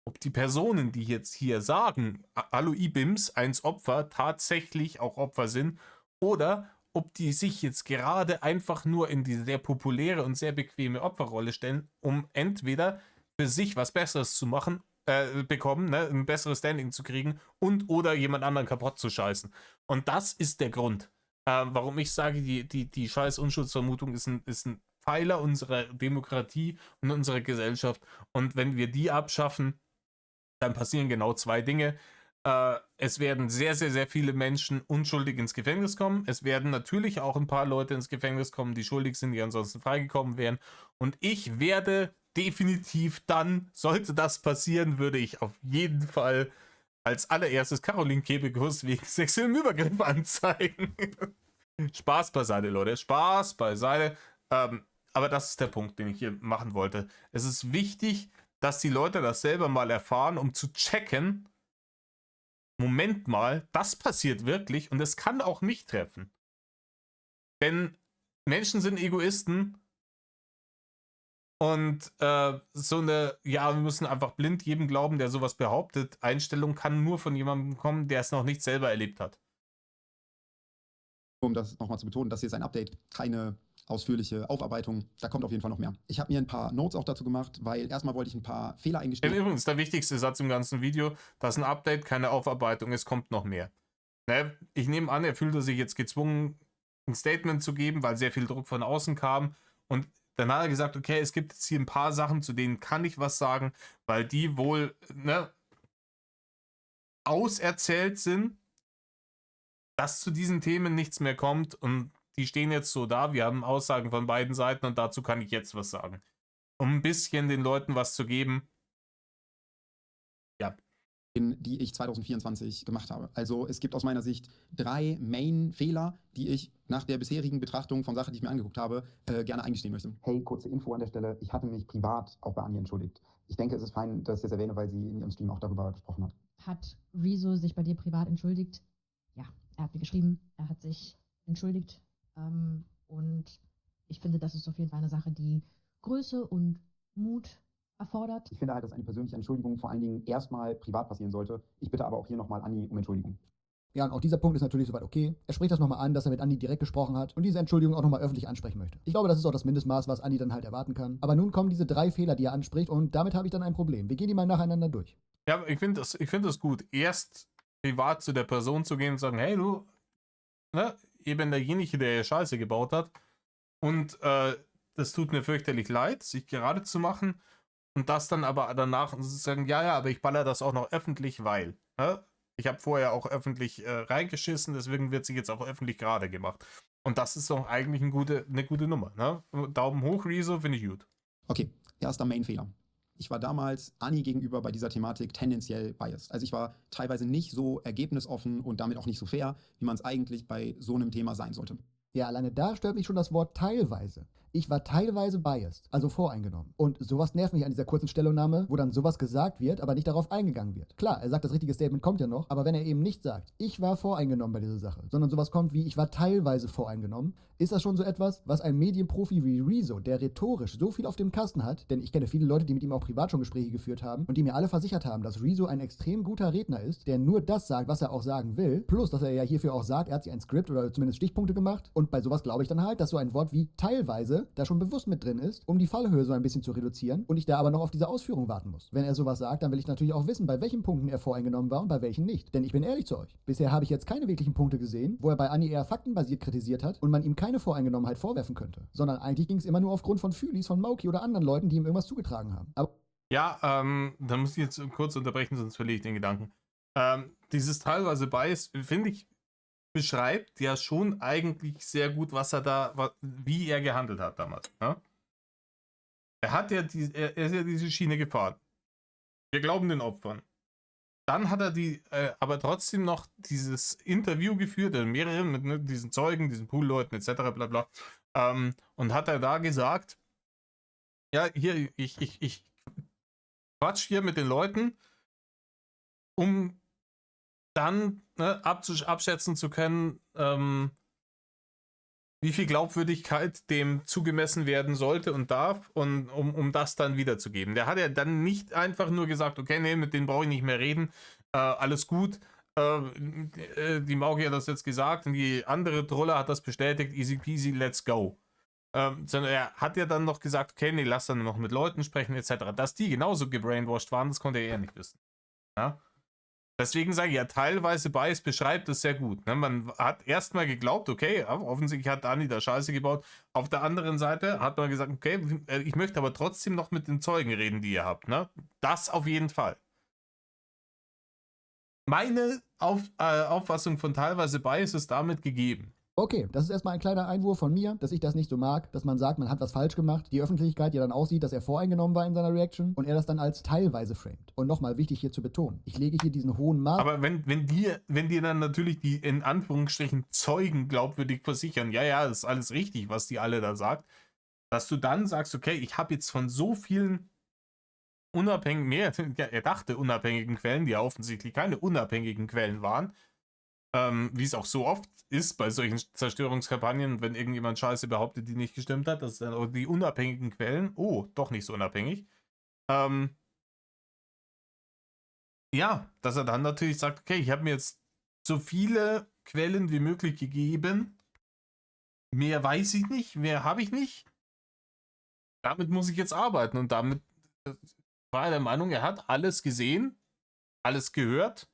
Ob die Personen, die jetzt hier sagen, hallo IBIMS, 1 Opfer, tatsächlich auch Opfer sind oder ob die sich jetzt gerade einfach nur in die sehr populäre und sehr bequeme Opferrolle stellen, um entweder für sich was Besseres zu machen, bekommen, ne, ein besseres Standing zu kriegen und oder jemand anderen kaputt zu scheißen. Und das ist der Grund, warum ich sage, die scheiß Unschuldsvermutung ist ein Pfeiler unserer Demokratie und unserer Gesellschaft. Und wenn wir die abschaffen, dann passieren genau 2 Dinge. Es werden sehr, sehr, sehr viele Menschen unschuldig ins Gefängnis kommen. Es werden natürlich auch ein paar Leute ins Gefängnis kommen, die schuldig sind, die ansonsten freigekommen wären. Und ich werde definitiv dann, sollte das passieren, würde ich auf jeden Fall als allererstes Caroline Kebekus wegen sexuellem Übergriff anzeigen. Spaß beiseite, Leute. Spaß beiseite. Aber das ist der Punkt, den ich hier machen wollte. Es ist wichtig, dass die Leute das selber mal erfahren, um zu checken, Moment mal, das passiert wirklich und es kann auch mich treffen. Denn Menschen sind Egoisten und so eine, ja, wir müssen einfach blind jedem glauben, der sowas behauptet, Einstellung kann nur von jemandem kommen, der es noch nicht selber erlebt hat. Um das nochmal zu betonen, das hier ist ein Update, keine ausführliche Aufarbeitung. Da kommt auf jeden Fall noch mehr. Ich habe mir ein paar Notes auch dazu gemacht, weil erstmal wollte ich ein paar Fehler eingestehen. Übrigens, der wichtigste Satz im ganzen Video, das ist ein Update, keine Aufarbeitung, es kommt noch mehr. Ne? Ich nehme an, er fühlte sich jetzt gezwungen, ein Statement zu geben, weil sehr viel Druck von außen kam. Und dann hat er gesagt, okay, es gibt jetzt hier ein paar Sachen, zu denen kann ich was sagen, weil die wohl auserzählt sind, dass zu diesen Themen nichts mehr kommt und die stehen jetzt so da, wir haben Aussagen von beiden Seiten und dazu kann ich jetzt was sagen. Um ein bisschen den Leuten was zu geben. Ja. Die ich 2024 gemacht habe. Also es gibt aus meiner Sicht 3 Main-Fehler, die ich nach der bisherigen Betrachtung von Sachen, die ich mir angeguckt habe, gerne eingestehen möchte. Hey, kurze Info an der Stelle. Ich hatte mich privat auch bei Anni entschuldigt. Ich denke, es ist fein, dass ich das erwähne, weil sie in ihrem Stream auch darüber gesprochen hat. Hat Rezo sich bei dir privat entschuldigt? Ja, er hat mir geschrieben, er hat sich entschuldigt. Und ich finde, das ist auf jeden Fall eine Sache, die Größe und Mut erfordert. Ich finde halt, dass eine persönliche Entschuldigung vor allen Dingen erstmal privat passieren sollte. Ich bitte aber auch hier nochmal Anni um Entschuldigung. Ja, und auch dieser Punkt ist natürlich soweit okay. Er spricht das nochmal an, dass er mit Anni direkt gesprochen hat und diese Entschuldigung auch nochmal öffentlich ansprechen möchte. Ich glaube, das ist auch das Mindestmaß, was Anni dann halt erwarten kann. Aber nun kommen diese 3 Fehler, die er anspricht und damit habe ich dann ein Problem. Wir gehen die mal nacheinander durch. Ja, ich finde das gut. Erst privat zu der Person zu gehen und sagen, hey du, ne, eben derjenige, der Scheiße gebaut hat und das tut mir fürchterlich leid, sich gerade zu machen und das dann aber danach sagen, ja, aber ich baller das auch noch öffentlich, weil, ne? Ich habe vorher auch öffentlich reingeschissen, deswegen wird sich jetzt auch öffentlich gerade gemacht. Und das ist doch eigentlich eine gute Nummer, ne? Daumen hoch, Rezo, finde ich gut. Okay, erster Main-Fehler. Ich war damals Anni gegenüber bei dieser Thematik tendenziell biased. Also ich war teilweise nicht so ergebnisoffen und damit auch nicht so fair, wie man es eigentlich bei so einem Thema sein sollte. Ja, alleine da stört mich schon das Wort teilweise. ich war teilweise biased, also voreingenommen. Und sowas nervt mich an dieser kurzen Stellungnahme, wo dann sowas gesagt wird, aber nicht darauf eingegangen wird. Klar, er sagt, das richtige Statement kommt ja noch, aber wenn er eben nicht sagt, ich war voreingenommen bei dieser Sache, sondern sowas kommt wie, ich war teilweise voreingenommen, ist das schon so etwas, was ein Medienprofi wie Rezo, der rhetorisch so viel auf dem Kasten hat, denn ich kenne viele Leute, die mit ihm auch privat schon Gespräche geführt haben und die mir alle versichert haben, dass Rezo ein extrem guter Redner ist, der nur das sagt, was er auch sagen will, plus, dass er ja hierfür auch sagt, er hat sich ein Skript oder zumindest Stichpunkte gemacht und bei sowas glaube ich dann halt, dass so ein Wort wie teilweise da schon bewusst mit drin ist, um die Fallhöhe so ein bisschen zu reduzieren und ich da aber noch auf diese Ausführung warten muss. Wenn er sowas sagt, dann will ich natürlich auch wissen, bei welchen Punkten er voreingenommen war und bei welchen nicht. Denn ich bin ehrlich zu euch, bisher habe ich jetzt keine wirklichen Punkte gesehen, wo er bei Anni eher faktenbasiert kritisiert hat und man ihm keine Voreingenommenheit vorwerfen könnte, sondern eigentlich ging es immer nur aufgrund von Fühlis von Mauki oder anderen Leuten, die ihm irgendwas zugetragen haben. Aber Ja, da muss ich jetzt kurz unterbrechen, sonst verliere ich den Gedanken. Dieses teilweise Bias, finde ich, beschreibt ja schon eigentlich sehr gut, wie er gehandelt hat damals. Ne? Er ist ja diese Schiene gefahren. Wir glauben den Opfern. Dann hat er aber trotzdem noch dieses Interview geführt, mehrere mit diesen Zeugen, diesen Poolleuten etc. bla bla. Und hat er da gesagt, ja, hier, ich quatsch hier mit den Leuten, um dann abschätzen zu können, wie viel Glaubwürdigkeit dem zugemessen werden sollte und darf, und um das dann wiederzugeben. Der hat ja dann nicht einfach nur gesagt, okay, nee, mit denen brauche ich nicht mehr reden, alles gut, die Mauki hat das jetzt gesagt und die andere Trolle hat das bestätigt, easy peasy, let's go. Sondern er hat ja dann noch gesagt, okay, nee, lass dann noch mit Leuten sprechen, etc. Dass die genauso gebrainwashed waren, das konnte er eher nicht wissen. Ja? Deswegen sage ich ja, teilweise Bias beschreibt das sehr gut. Ne? Man hat erstmal geglaubt, okay, offensichtlich hat Dani da Scheiße gebaut. Auf der anderen Seite hat man gesagt, okay, ich möchte aber trotzdem noch mit den Zeugen reden, die ihr habt. Ne? Das auf jeden Fall. Meine Auffassung von teilweise Bias ist damit gegeben. okay, das ist erstmal ein kleiner Einwurf von mir, dass ich das nicht so mag, dass man sagt, man hat was falsch gemacht, die Öffentlichkeit ja dann aussieht, dass er voreingenommen war in seiner Reaction und er das dann als teilweise framet. Und nochmal wichtig hier zu betonen, ich lege hier diesen hohen Maß. Aber wenn dir dann natürlich die in Anführungsstrichen Zeugen glaubwürdig versichern, ja, das ist alles richtig, was die alle da sagt, dass du dann sagst, okay, ich habe jetzt von so vielen er dachte unabhängigen Quellen, die ja offensichtlich keine unabhängigen Quellen waren, wie es auch so oft ist bei solchen Zerstörungskampagnen, wenn irgendjemand Scheiße behauptet, die nicht gestimmt hat, dass dann die unabhängigen Quellen, doch nicht so unabhängig, ja, dass er dann natürlich sagt, okay, ich habe mir jetzt so viele Quellen wie möglich gegeben, mehr weiß ich nicht, mehr habe ich nicht, damit muss ich jetzt arbeiten und damit war er der Meinung, er hat alles gesehen, alles gehört.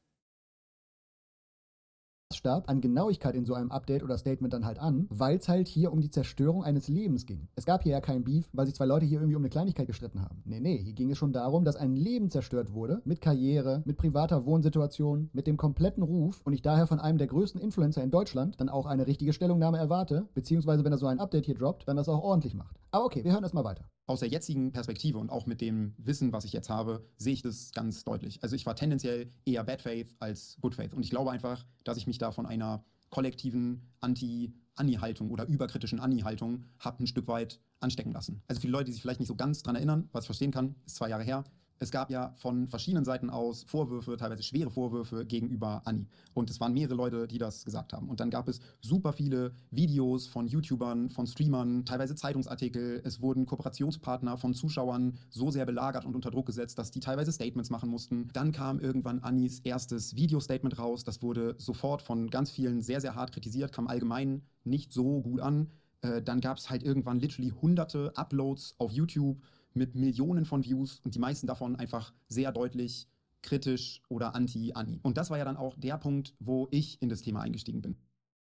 Maßstab an Genauigkeit in so einem Update oder Statement dann halt an, weil es halt hier um die Zerstörung eines Lebens ging. Es gab hier ja kein Beef, weil sich zwei Leute hier irgendwie um eine Kleinigkeit gestritten haben. Nee, hier ging es schon darum, dass ein Leben zerstört wurde, mit Karriere, mit privater Wohnsituation, mit dem kompletten Ruf und ich daher von einem der größten Influencer in Deutschland dann auch eine richtige Stellungnahme erwarte, beziehungsweise wenn er so ein Update hier droppt, dann das auch ordentlich macht. Aber okay, wir hören erstmal weiter. Aus der jetzigen Perspektive und auch mit dem Wissen, was ich jetzt habe, sehe ich das ganz deutlich. Also ich war tendenziell eher Bad Faith als Good Faith. Und ich glaube einfach, dass ich mich da von einer kollektiven Anti-Anni-Haltung oder überkritischen Anni-Haltung habe ein Stück weit anstecken lassen. Also viele Leute, die sich vielleicht nicht so ganz dran erinnern, was ich verstehen kann, ist 2 Jahre her. Es gab ja von verschiedenen Seiten aus Vorwürfe, teilweise schwere Vorwürfe gegenüber Anni. Und es waren mehrere Leute, die das gesagt haben. Und dann gab es super viele Videos von YouTubern, von Streamern, teilweise Zeitungsartikel. Es wurden Kooperationspartner von Zuschauern so sehr belagert und unter Druck gesetzt, dass die teilweise Statements machen mussten. Dann kam irgendwann Annis erstes Video-Statement raus. Das wurde sofort von ganz vielen sehr, sehr hart kritisiert, kam allgemein nicht so gut an. Dann gab es halt irgendwann literally hunderte Uploads auf YouTube mit Millionen von Views und die meisten davon einfach sehr deutlich kritisch oder anti-Anni. Und das war ja dann auch der Punkt, wo ich in das Thema eingestiegen bin.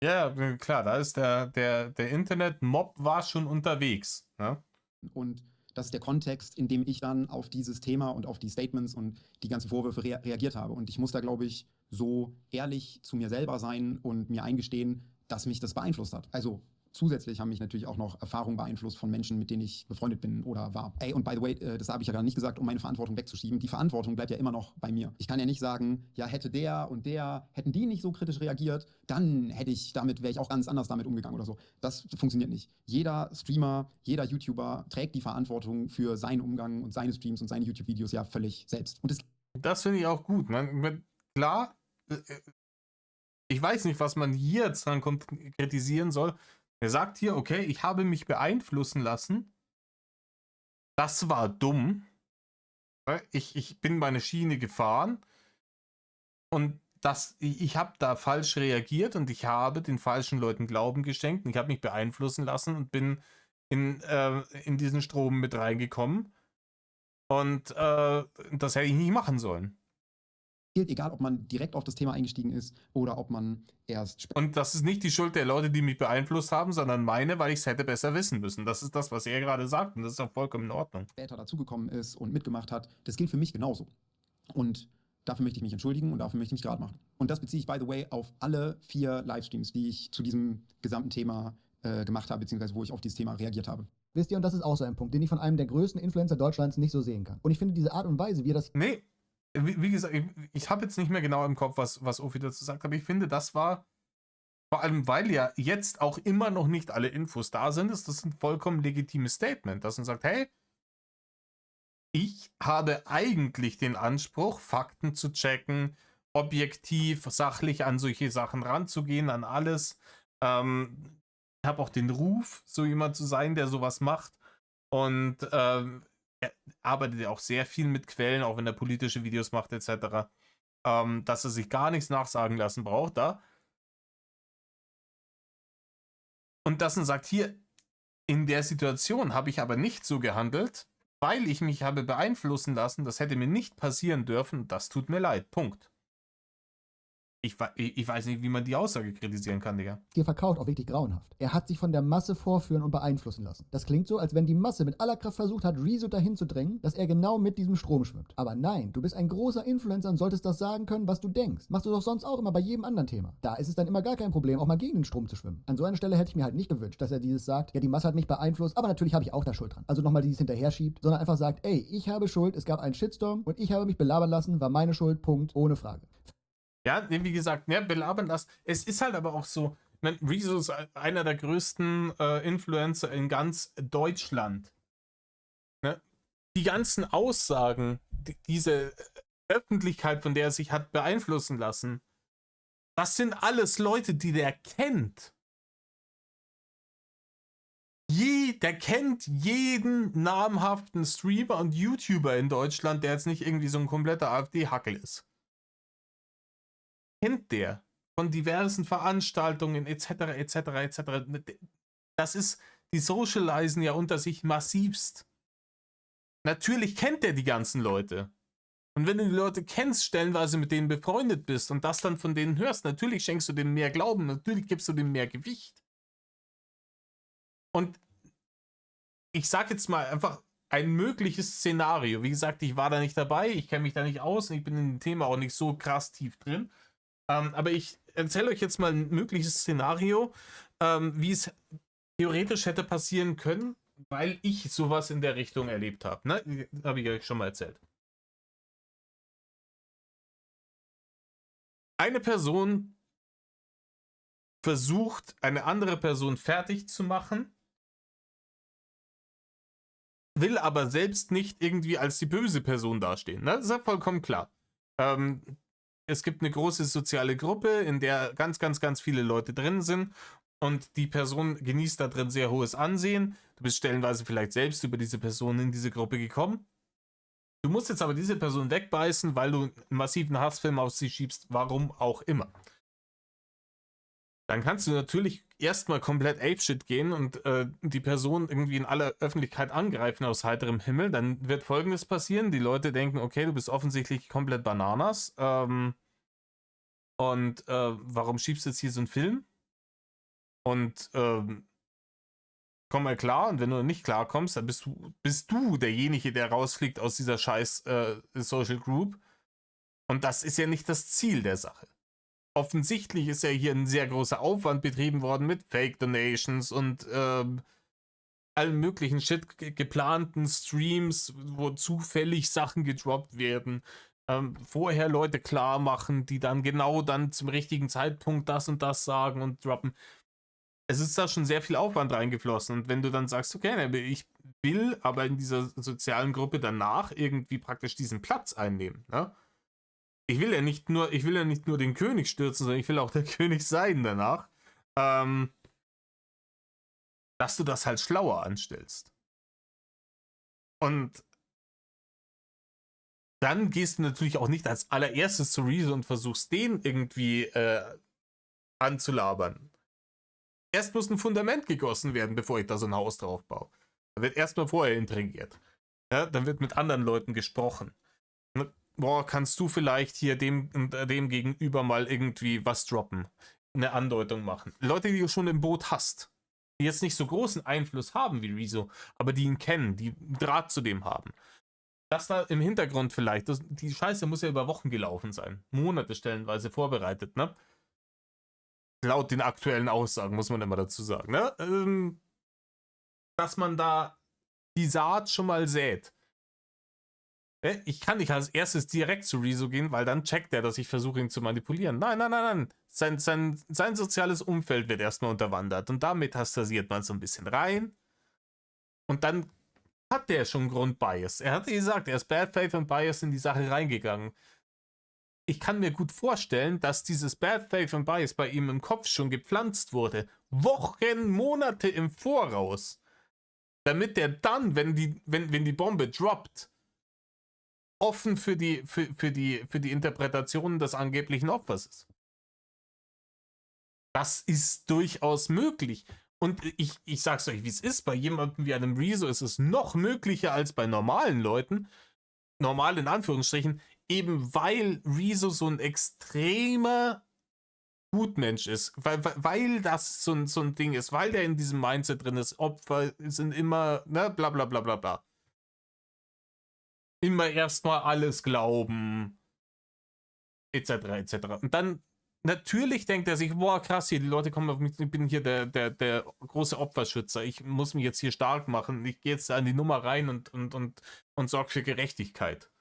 Ja, klar, da ist der Internet-Mob war schon unterwegs. Ne? Und das ist der Kontext, in dem ich dann auf dieses Thema und auf die Statements und die ganzen Vorwürfe reagiert habe. Und ich muss da, glaube ich, so ehrlich zu mir selber sein und mir eingestehen, dass mich das beeinflusst hat. Also zusätzlich haben mich natürlich auch noch Erfahrungen beeinflusst von Menschen, mit denen ich befreundet bin oder war. Ey, und by the way, das habe ich ja gerade nicht gesagt, um meine Verantwortung wegzuschieben. Die Verantwortung bleibt ja immer noch bei mir. Ich kann ja nicht sagen, ja, hätte der und der, hätten die nicht so kritisch reagiert, dann wäre ich auch ganz anders damit umgegangen oder so. Das funktioniert nicht. Jeder Streamer, jeder YouTuber trägt die Verantwortung für seinen Umgang und seine Streams und seine YouTube-Videos ja völlig selbst. Und Das finde ich auch gut. Klar, ich weiß nicht, was man hier jetzt dann kritisieren soll. Er sagt hier, okay, ich habe mich beeinflussen lassen. Das war dumm. Ich bin meine Schiene gefahren und ich habe da falsch reagiert und ich habe den falschen Leuten Glauben geschenkt und ich habe mich beeinflussen lassen und bin in diesen Strom mit reingekommen. Und das hätte ich nicht machen sollen. egal, ob man direkt auf das Thema eingestiegen ist oder ob man erst Und das ist nicht die Schuld der Leute, die mich beeinflusst haben, sondern meine, weil ich es hätte besser wissen müssen. Das ist das, was er gerade sagt und das ist auch vollkommen in Ordnung. später dazugekommen ist und mitgemacht hat, das gilt für mich genauso. Und dafür möchte ich mich entschuldigen und dafür möchte ich mich gerade machen. Und das beziehe ich, by the way, auf alle 4 Livestreams, die ich zu diesem gesamten Thema gemacht habe, beziehungsweise wo ich auf dieses Thema reagiert habe. Wisst ihr, und das ist auch so ein Punkt, den ich von einem der größten Influencer Deutschlands nicht so sehen kann. Und ich finde diese Art und Weise, wie er das... Nee, wie gesagt, ich habe jetzt nicht mehr genau im Kopf, was Ofi dazu sagt, aber ich finde, das war, vor allem weil ja jetzt auch immer noch nicht alle Infos da sind, ist das ein vollkommen legitimes Statement, dass man sagt, hey, ich habe eigentlich den Anspruch, Fakten zu checken, objektiv, sachlich an solche Sachen ranzugehen, an alles. Ich habe auch den Ruf, so jemand zu sein, der sowas macht. Und er arbeitet ja auch sehr viel mit Quellen, auch wenn er politische Videos macht, etc. Dass er sich gar nichts nachsagen lassen braucht da. Und dass er sagt, hier, in der Situation habe ich aber nicht so gehandelt, weil ich mich habe beeinflussen lassen, das hätte mir nicht passieren dürfen, das tut mir leid, Punkt. Ich weiß nicht, wie man die Aussage kritisieren kann, Digga. Hier verkauft, auch wirklich grauenhaft. Er hat sich von der Masse vorführen und beeinflussen lassen. Das klingt so, als wenn die Masse mit aller Kraft versucht hat, Rezo dahin zu drängen, dass er genau mit diesem Strom schwimmt. Aber nein, du bist ein großer Influencer und solltest das sagen können, was du denkst. Machst du doch sonst auch immer bei jedem anderen Thema. Da ist es dann immer gar kein Problem, auch mal gegen den Strom zu schwimmen. An so einer Stelle hätte ich mir halt nicht gewünscht, dass er dieses sagt, ja, die Masse hat mich beeinflusst, aber natürlich habe ich auch da Schuld dran. Also nochmal dieses hinterher schiebt, sondern einfach sagt, ey, ich habe Schuld, es gab einen Shitstorm und ich habe mich belabern lassen, war meine Schuld, Punkt, ohne Frage. Ja, wie gesagt, ja, belabern das. Es ist halt aber auch so, Rezo ist einer der größten Influencer in ganz Deutschland. Ne? Die ganzen Aussagen, diese Öffentlichkeit, von der er sich hat beeinflussen lassen, das sind alles Leute, die der kennt. Der kennt jeden namhaften Streamer und YouTuber in Deutschland, der jetzt nicht irgendwie so ein kompletter AfD-Hackel ist. Kennt der von diversen Veranstaltungen etc. etc. etc. Das ist, die socialisen ja unter sich massivst. Natürlich kennt der die ganzen Leute. Und wenn du die Leute kennst, stellenweise mit denen befreundet bist und das dann von denen hörst, natürlich schenkst du denen mehr Glauben, natürlich gibst du denen mehr Gewicht. Und ich sag jetzt mal einfach ein mögliches Szenario. Wie gesagt, ich war da nicht dabei, ich kenne mich da nicht aus und ich bin in dem Thema auch nicht so krass tief drin. Aber ich erzähle euch jetzt mal ein mögliches Szenario, wie es theoretisch hätte passieren können, weil ich sowas in der Richtung erlebt habe. Ne? Habe ich euch schon mal erzählt. Eine Person versucht, eine andere Person fertig zu machen, will aber selbst nicht irgendwie als die böse Person dastehen. Ne? Das ist ja vollkommen klar. Es gibt eine große soziale Gruppe, in der ganz, ganz, ganz viele Leute drin sind und die Person genießt da drin sehr hohes Ansehen. Du bist stellenweise vielleicht selbst über diese Person in diese Gruppe gekommen. Du musst jetzt aber diese Person wegbeißen, weil du einen massiven Hassfilm auf sie schiebst, warum auch immer. Dann kannst du natürlich erstmal komplett apeshit gehen und die Person irgendwie in aller Öffentlichkeit angreifen aus heiterem Himmel. Dann wird Folgendes passieren. Die Leute denken, okay, du bist offensichtlich komplett Bananas. Warum schiebst du jetzt hier so einen Film? Und komm mal klar. Und wenn du nicht klar kommst, dann bist du derjenige, der rausfliegt aus dieser scheiß Social Group. Und das ist ja nicht das Ziel der Sache. offensichtlich ist ja hier ein sehr großer Aufwand betrieben worden mit Fake Donations und allen möglichen Shit, geplanten Streams, wo zufällig Sachen gedroppt werden. Vorher Leute klar machen, die dann genau dann zum richtigen Zeitpunkt das und das sagen und droppen. Es ist da schon sehr viel Aufwand reingeflossen. Und wenn du dann sagst, okay, ich will aber in dieser sozialen Gruppe danach irgendwie praktisch diesen Platz einnehmen, ne? Ich will ja nicht nur den König stürzen, sondern ich will auch der König sein danach. Dass du das halt schlauer anstellst. Und dann gehst du natürlich auch nicht als allererstes zu Rezo und versuchst den irgendwie anzulabern. Erst muss ein Fundament gegossen werden, bevor ich da so ein Haus drauf baue. Da wird erstmal vorher intrigiert. Ja, dann wird mit anderen Leuten gesprochen. Boah, kannst du vielleicht hier dem gegenüber mal irgendwie was droppen? Eine Andeutung machen. Leute, die du schon im Boot hast, die jetzt nicht so großen Einfluss haben wie Rezo, aber die ihn kennen, die Draht zu dem haben. Das da im Hintergrund vielleicht, die Scheiße muss ja über Wochen gelaufen sein. Monate stellenweise vorbereitet, ne? Laut den aktuellen Aussagen, muss man immer dazu sagen, ne? Dass man da die Saat schon mal sät. Ich kann nicht als erstes direkt zu Rezo gehen, weil dann checkt er, dass ich versuche, ihn zu manipulieren. Nein. Sein soziales Umfeld wird erstmal unterwandert und da metastasiert man so ein bisschen rein. Und dann hat der schon Grundbias. Er hatte gesagt, er ist Bad Faith und Bias in die Sache reingegangen. Ich kann mir gut vorstellen, dass dieses Bad Faith und Bias bei ihm im Kopf schon gepflanzt wurde. Wochen, Monate im Voraus. Damit der dann, wenn die Bombe droppt, offen für die Interpretationen des angeblichen Opfers ist. Das ist durchaus möglich. Und ich sag's euch, wie es ist, bei jemandem wie einem Rezo ist es noch möglicher als bei normalen Leuten, normal in Anführungsstrichen, eben weil Rezo so ein extremer Gutmensch ist, weil das so ein Ding ist, weil der in diesem Mindset drin ist, Opfer sind immer, ne, bla bla bla bla bla. Immer erstmal alles glauben, etc. etc. Und dann natürlich denkt er sich, boah, krass, hier, die Leute kommen auf mich, ich bin hier der große Opferschützer, ich muss mich jetzt hier stark machen, ich gehe jetzt an die Nummer rein und sorge für Gerechtigkeit.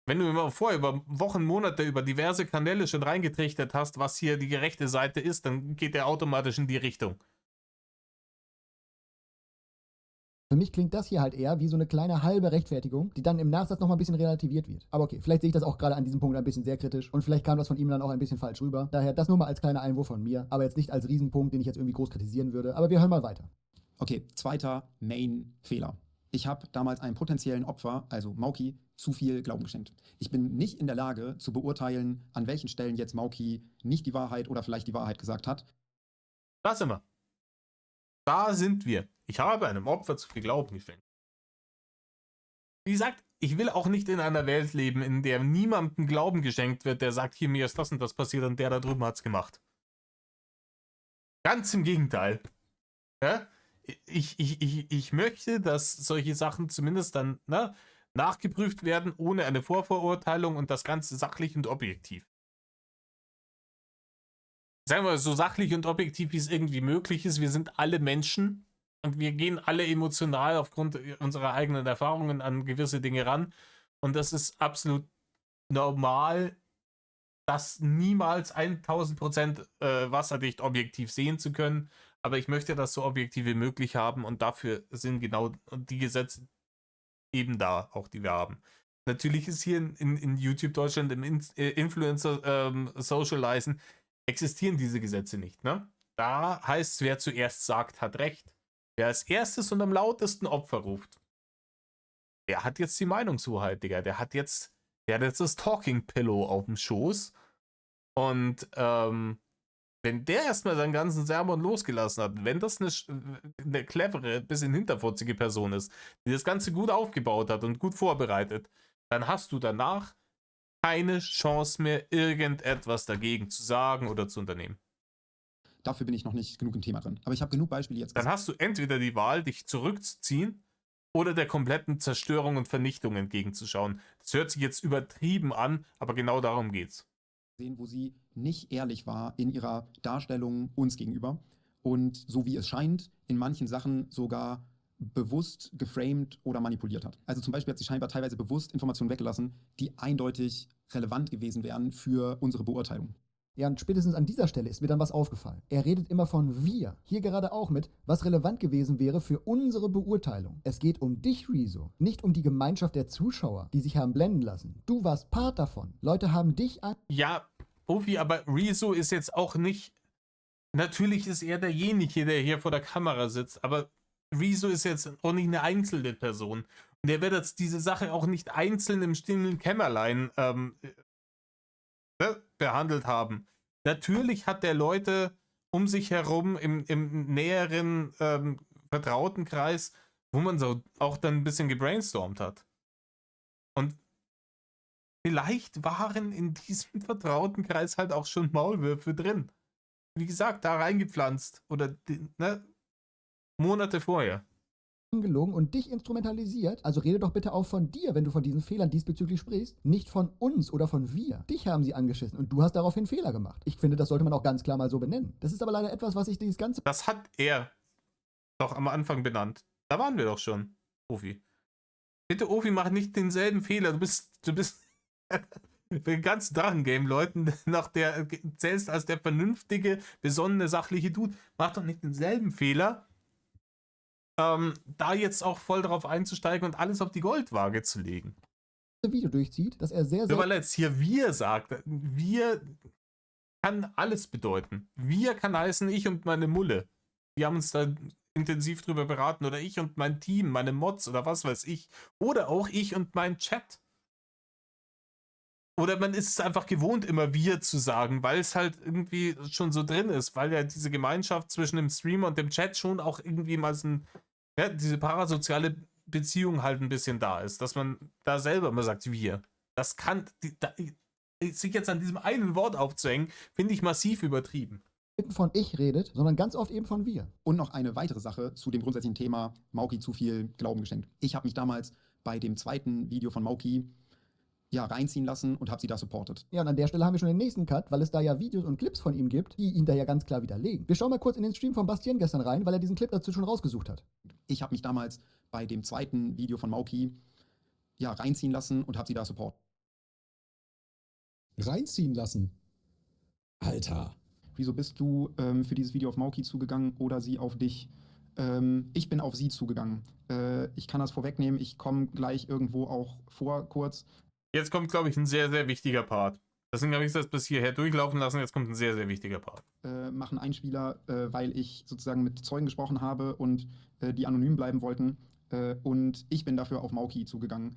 Wenn du immer vorher über Wochen, Monate über diverse Kanäle schon reingetrichtert hast, was hier die gerechte Seite ist, dann geht er automatisch in die Richtung. Für mich klingt das hier halt eher wie so eine kleine halbe Rechtfertigung, die dann im Nachsatz nochmal ein bisschen relativiert wird. Aber okay, vielleicht sehe ich das auch gerade an diesem Punkt ein bisschen sehr kritisch und vielleicht kam das von ihm dann auch ein bisschen falsch rüber. Daher das nur mal als kleiner Einwurf von mir, aber jetzt nicht als Riesenpunkt, den ich jetzt irgendwie groß kritisieren würde. Aber wir hören mal weiter. Okay, zweiter Main-Fehler. Ich habe damals einem potenziellen Opfer, also Mauki, zu viel Glauben geschenkt. Ich bin nicht in der Lage zu beurteilen, an welchen Stellen jetzt Mauki nicht die Wahrheit oder vielleicht die Wahrheit gesagt hat. Da sind wir. Da sind wir. Ich habe einem Opfer zu viel Glauben geschenkt. Wie gesagt, ich will auch nicht in einer Welt leben, in der niemandem Glauben geschenkt wird, der sagt, hier, mir ist das und das passiert und der da drüben hat's gemacht. Ganz im Gegenteil. Ja? Ich möchte, dass solche Sachen zumindest dann nachgeprüft werden, ohne eine Vorverurteilung und das Ganze sachlich und objektiv. Sagen wir so sachlich und objektiv, wie es irgendwie möglich ist. Wir sind alle Menschen und wir gehen alle emotional aufgrund unserer eigenen Erfahrungen an gewisse Dinge ran. Und das ist absolut normal, das niemals 1000% wasserdicht objektiv sehen zu können. Aber ich möchte das so objektiv wie möglich haben und dafür sind genau die Gesetze eben da, auch die wir haben. Natürlich ist hier in YouTube Deutschland im Influencer-Socializen existieren diese Gesetze nicht, ne? Da heißt es, wer zuerst sagt, hat Recht. Wer als erstes und am lautesten Opfer ruft, der hat jetzt die Meinungshoheit, Digga. Der hat jetzt das Talking Pillow auf dem Schoß. Und wenn der erstmal seinen ganzen Sermon losgelassen hat, wenn das eine clevere, bisschen hinterfotzige Person ist, die das Ganze gut aufgebaut hat und gut vorbereitet, dann hast du danach keine Chance mehr, irgendetwas dagegen zu sagen oder zu unternehmen. Dafür bin ich noch nicht genug im Thema drin. Aber ich habe genug Beispiele jetzt Dann hast du entweder die Wahl, dich zurückzuziehen oder der kompletten Zerstörung und Vernichtung entgegenzuschauen. Das hört sich jetzt übertrieben an, aber genau darum geht's. wo sie nicht ehrlich war in ihrer Darstellung uns gegenüber und so wie es scheint, in manchen Sachen sogar bewusst geframed oder manipuliert hat. Also zum Beispiel hat sie scheinbar teilweise bewusst Informationen weggelassen, die eindeutig relevant gewesen wären für unsere Beurteilung. Ja, und spätestens an dieser Stelle ist mir dann was aufgefallen. Er redet immer von wir. Hier gerade auch mit, was relevant gewesen wäre für unsere Beurteilung. Es geht um dich, Rezo, nicht um die Gemeinschaft der Zuschauer, die sich haben blenden lassen. Du warst Part davon. Leute haben dich an... Ja, Ovi, aber Rezo ist jetzt auch nicht... Natürlich ist er derjenige, der hier vor der Kamera sitzt, aber Rezo ist jetzt auch nicht eine einzelne Person. Und er wird jetzt diese Sache auch nicht einzeln im stillen Kämmerlein behandelt haben. Natürlich hat der Leute um sich herum im näheren vertrauten Kreis, wo man so auch dann ein bisschen gebrainstormt hat. Und vielleicht waren in diesem vertrauten Kreis halt auch schon Maulwürfe drin. Wie gesagt, da reingepflanzt. Oder Monate vorher. Gelogen und dich instrumentalisiert, also rede doch bitte auch von dir, wenn du von diesen Fehlern diesbezüglich sprichst, nicht von uns oder von wir. Dich haben sie angeschissen und du hast daraufhin Fehler gemacht. Ich finde, das sollte man auch ganz klar mal so benennen. Das ist aber leider etwas, was sich dieses ganze... Das hat er doch am Anfang benannt. Da waren wir doch schon, Ofi. Bitte, Ofi, mach nicht denselben Fehler. Du bist den ganzen Drachengame-Leuten zählst als der vernünftige, besonnene, sachliche Dude. Mach doch nicht denselben Fehler, da jetzt auch voll darauf einzusteigen und alles auf die Goldwaage zu legen. Video durchzieht, dass er sehr, sehr... Nur weil er jetzt hier wir sagt, wir kann alles bedeuten. Wir kann heißen ich und meine Mulle. Wir haben uns da intensiv drüber beraten. Oder ich und mein Team, meine Mods oder was weiß ich. Oder auch ich und mein Chat. Oder man ist es einfach gewohnt, immer wir zu sagen, weil es halt irgendwie schon so drin ist, weil ja diese Gemeinschaft zwischen dem Streamer und dem Chat schon auch irgendwie mal so diese parasoziale Beziehung halt ein bisschen da ist, dass man da selber mal sagt, wir. Das kann, sich jetzt an diesem einen Wort aufzuhängen, finde ich massiv übertrieben. Von ich redet, sondern ganz oft eben von wir. Und noch eine weitere Sache zu dem grundsätzlichen Thema Mauki zu viel Glauben geschenkt. Ich habe mich damals bei dem zweiten Video von Mauki reinziehen lassen und habe sie da supportet. Ja, und an der Stelle haben wir schon den nächsten Cut, weil es da ja Videos und Clips von ihm gibt, die ihn da ja ganz klar widerlegen. Wir schauen mal kurz in den Stream von Bastien gestern rein, weil er diesen Clip dazu schon rausgesucht hat. Ich habe mich damals bei dem zweiten Video von Mauki reinziehen lassen und habe sie da supportet. Reinziehen lassen? Alter. Wieso bist du für dieses Video auf Mauki zugegangen oder sie auf dich? Ich bin auf sie zugegangen. Ich kann das vorwegnehmen, ich komme gleich irgendwo auch vor, kurz. Jetzt kommt, glaube ich, ein sehr, sehr wichtiger Part. Deswegen habe ich das bis hierher durchlaufen lassen. Jetzt kommt ein sehr, sehr wichtiger Part. Machen Einspieler, weil ich sozusagen mit Zeugen gesprochen habe und die anonym bleiben wollten. Und ich bin dafür auf Mauki zugegangen.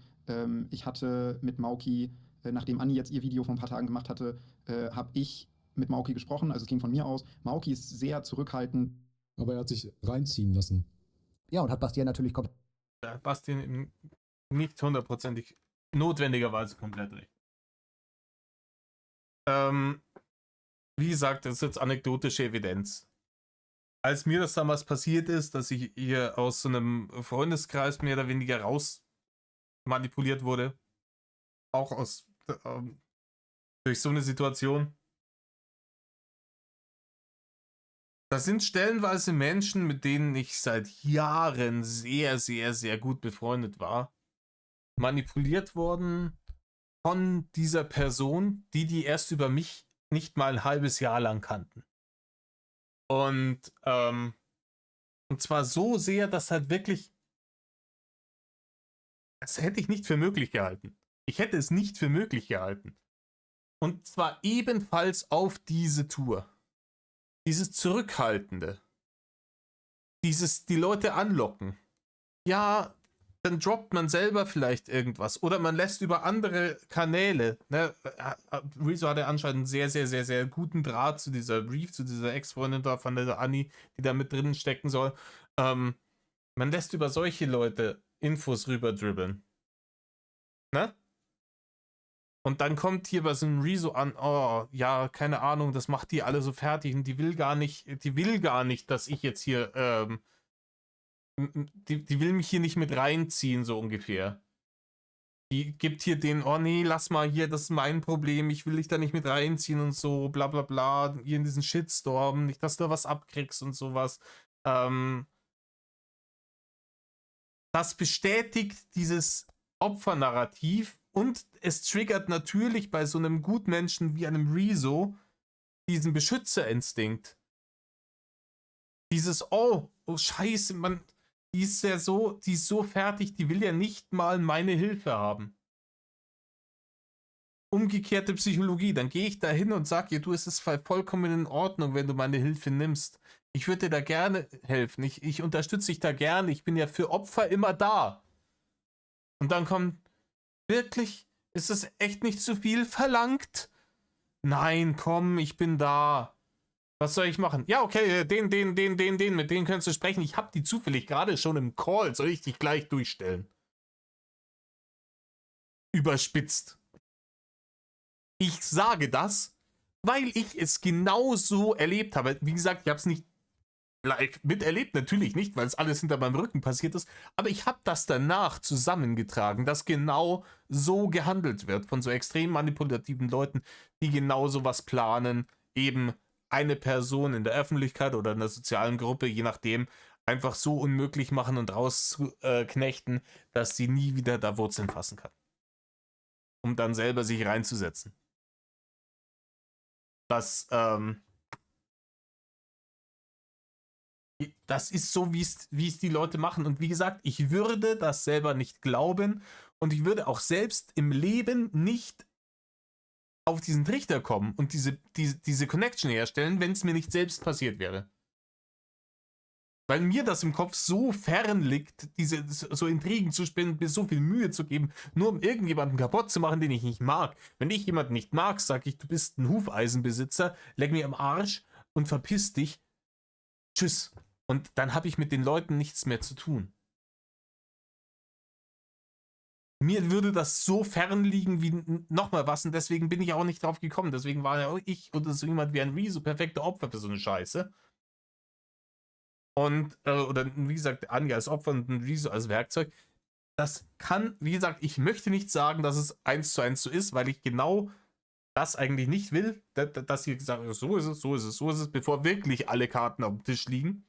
Ich hatte mit Mauki, nachdem Anni jetzt ihr Video vor ein paar Tagen gemacht hatte, habe ich mit Mauki gesprochen. Also es ging von mir aus. Mauki ist sehr zurückhaltend. Aber er hat sich reinziehen lassen. Ja, und hat Bastien natürlich komplett... Da hat Bastien nicht hundertprozentig notwendigerweise komplett recht. Wie gesagt, das ist jetzt anekdotische Evidenz. Als mir das damals passiert ist, dass ich hier aus so einem Freundeskreis mehr oder weniger raus manipuliert wurde, auch durch so eine Situation, das sind stellenweise Menschen, mit denen ich seit Jahren sehr, sehr, sehr gut befreundet war, manipuliert worden von dieser Person, die erst über mich nicht mal ein halbes Jahr lang kannten. Und zwar so sehr, dass halt wirklich, das hätte ich nicht für möglich gehalten. Ich hätte es nicht für möglich gehalten. Und zwar ebenfalls auf diese Tour. Dieses Zurückhaltende. Dieses die Leute anlocken. Ja, dann droppt man selber vielleicht irgendwas. Oder man lässt über andere Kanäle. Ne? Rezo hatte anscheinend einen sehr, sehr, sehr, sehr guten Draht zu dieser Brief, zu dieser Ex-Freundin da von der Anni, die da mit drin stecken soll. Man lässt über solche Leute Infos rüber dribbeln. Ne? Und dann kommt hier bei so einem Rezo an, oh, ja, keine Ahnung, das macht die alle so fertig und die will gar nicht, dass ich jetzt hier, die will mich hier nicht mit reinziehen, so ungefähr. Die gibt hier den, oh nee, lass mal hier, das ist mein Problem, ich will dich da nicht mit reinziehen und so, bla bla bla, hier in diesen Shitstorm, nicht, dass du was abkriegst und sowas. Das bestätigt dieses Opfernarrativ und es triggert natürlich bei so einem Gutmenschen wie einem Rezo diesen Beschützerinstinkt. Dieses, oh scheiße, die ist ja so, die ist so fertig, die will ja nicht mal meine Hilfe haben. Umgekehrte Psychologie, dann gehe ich da hin und sage ihr, du, es ist vollkommen in Ordnung, wenn du meine Hilfe nimmst. Ich würde dir da gerne helfen, ich unterstütze dich da gerne, ich bin ja für Opfer immer da. Und dann kommt, wirklich, ist es echt nicht zu viel verlangt? Nein, komm, ich bin da. Was soll ich machen? Ja, okay, den, mit denen kannst du sprechen. Ich habe die zufällig gerade schon im Call. Soll ich dich gleich durchstellen? Überspitzt. Ich sage das, weil ich es genau so erlebt habe. Wie gesagt, ich habe es nicht live miterlebt, natürlich nicht, weil es alles hinter meinem Rücken passiert ist. Aber ich habe das danach zusammengetragen, dass genau so gehandelt wird von so extrem manipulativen Leuten, die genau sowas planen, eben eine Person in der Öffentlichkeit oder in der sozialen Gruppe, je nachdem, einfach so unmöglich machen und rausknechten, dass sie nie wieder da Wurzeln fassen kann. Um dann selber sich reinzusetzen. Das ist so, wie es die Leute machen. Und wie gesagt, ich würde das selber nicht glauben und ich würde auch selbst im Leben nicht auf diesen Trichter kommen und diese Connection herstellen, wenn es mir nicht selbst passiert wäre. Weil mir das im Kopf so fern liegt, so Intrigen zu spinnen, mir so viel Mühe zu geben, nur um irgendjemanden kaputt zu machen, den ich nicht mag. Wenn ich jemanden nicht mag, sage ich, du bist ein Hufeisenbesitzer, leck mir am Arsch und verpiss dich. Tschüss. Und dann habe ich mit den Leuten nichts mehr zu tun. Mir würde das so fern liegen wie nochmal was und deswegen bin ich auch nicht drauf gekommen. Deswegen war ja auch ich oder so jemand wie ein Rezo perfekte Opfer für so eine Scheiße. Und, oder wie gesagt, Anja als Opfer und ein Rezo als Werkzeug. Das kann, wie gesagt, ich möchte nicht sagen, dass es 1:1 so ist, weil ich genau das eigentlich nicht will, dass ihr gesagt habt, so ist es, so ist es, so ist es, bevor wirklich alle Karten auf dem Tisch liegen.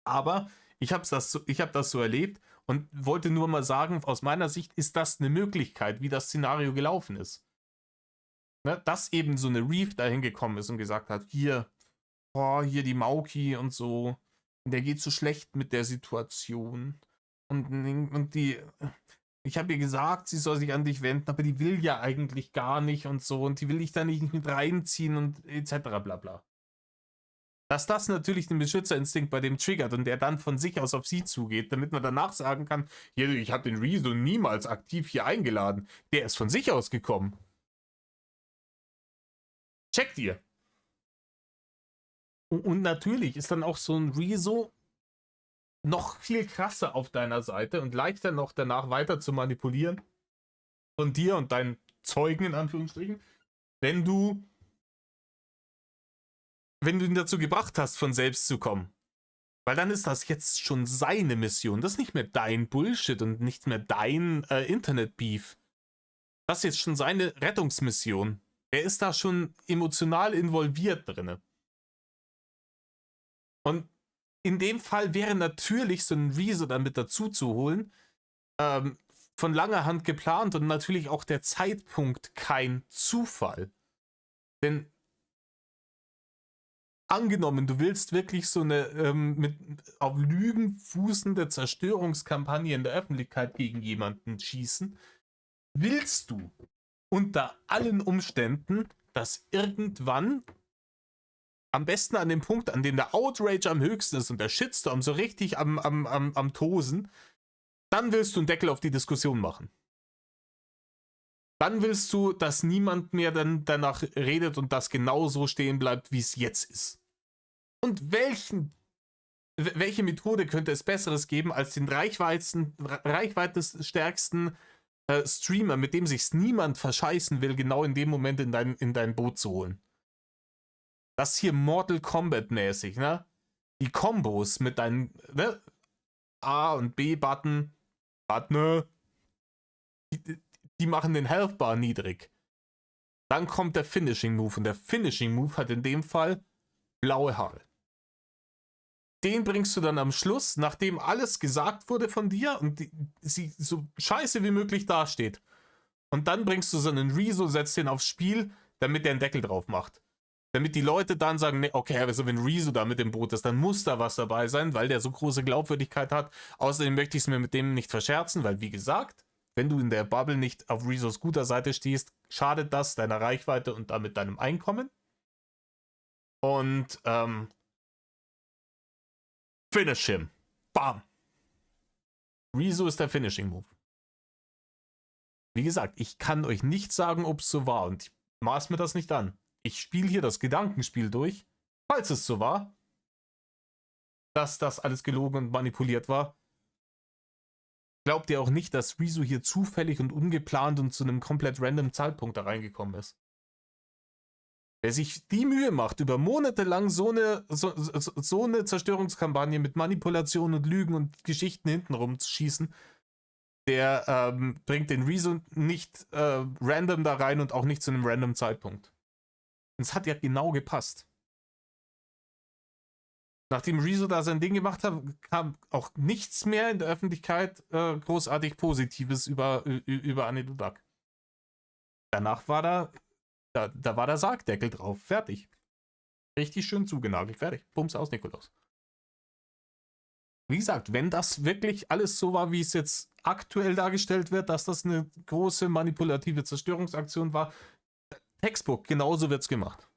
Aber ich habe das so erlebt und wollte nur mal sagen, aus meiner Sicht ist das eine Möglichkeit, wie das Szenario gelaufen ist. Ne, dass eben so eine Reef da hingekommen ist und gesagt hat, hier die Mauki und so, der geht so schlecht mit der Situation. Und ich habe ihr gesagt, sie soll sich an dich wenden, aber die will ja eigentlich gar nicht und so und die will ich da nicht mit reinziehen und etc. bla bla. Dass das natürlich den Beschützerinstinkt bei dem triggert und der dann von sich aus auf sie zugeht, damit man danach sagen kann, hier, ich habe den Rezo niemals aktiv hier eingeladen. Der ist von sich aus gekommen. Checkt ihr? Und natürlich ist dann auch so ein Rezo noch viel krasser auf deiner Seite und leichter noch danach weiter zu manipulieren von dir und deinen Zeugen in Anführungsstrichen, wenn du ihn dazu gebracht hast, von selbst zu kommen. Weil dann ist das jetzt schon seine Mission. Das ist nicht mehr dein Bullshit und nicht mehr dein Internet-Beef. Das ist jetzt schon seine Rettungsmission. Er ist da schon emotional involviert drin. Und in dem Fall wäre natürlich so ein Rezo dann mit dazu zu holen, von langer Hand geplant und natürlich auch der Zeitpunkt kein Zufall. Denn angenommen, du willst wirklich so eine auf Lügen fußende Zerstörungskampagne in der Öffentlichkeit gegen jemanden schießen, willst du unter allen Umständen, dass irgendwann, am besten an dem Punkt, an dem der Outrage am höchsten ist und der Shitstorm so richtig am Tosen, dann willst du einen Deckel auf die Diskussion machen. Dann willst du, dass niemand mehr dann danach redet und das genau so stehen bleibt, wie es jetzt ist. Und welche Methode könnte es Besseres geben, als den reichweitestärksten Streamer, mit dem sich's niemand verscheißen will, genau in dem Moment in dein Boot zu holen? Das hier Mortal Kombat mäßig, ne? Die Kombos mit deinen, ne? A- und B-Button, die machen den Health Bar niedrig. Dann kommt der Finishing Move und der Finishing Move hat in dem Fall blaue Haare. Den bringst du dann am Schluss, nachdem alles gesagt wurde von dir und sie so scheiße wie möglich dasteht. Und dann bringst du so einen Rezo, setzt den aufs Spiel, damit der einen Deckel drauf macht. Damit die Leute dann sagen, nee, okay, also wenn Rezo da mit im Boot ist, dann muss da was dabei sein, weil der so große Glaubwürdigkeit hat. Außerdem möchte ich es mir mit dem nicht verscherzen, weil wie gesagt, wenn du in der Bubble nicht auf Rezos guter Seite stehst, schadet das deiner Reichweite und damit deinem Einkommen. Und Finish him. Bam. Rezo ist der Finishing Move. Wie gesagt, ich kann euch nicht sagen, ob es so war und ich maß mir das nicht an. Ich spiele hier das Gedankenspiel durch, falls es so war, dass das alles gelogen und manipuliert war. Glaubt ihr auch nicht, dass Rezo hier zufällig und ungeplant und zu einem komplett random Zeitpunkt da reingekommen ist? Wer sich die Mühe macht, über Monate lang so eine Zerstörungskampagne mit Manipulation und Lügen und Geschichten hintenrum zu schießen, der bringt den Rezo nicht random da rein und auch nicht zu einem random Zeitpunkt. Und es hat ja genau gepasst. Nachdem Rezo da sein Ding gemacht hat, kam auch nichts mehr in der Öffentlichkeit großartig Positives über Anedudak. Danach war da war der Sargdeckel drauf. Fertig. Richtig schön zugenagelt. Fertig. Bums aus, Nikolaus. Wie gesagt, wenn das wirklich alles so war, wie es jetzt aktuell dargestellt wird, dass das eine große manipulative Zerstörungsaktion war, Textbook, genauso wird's gemacht.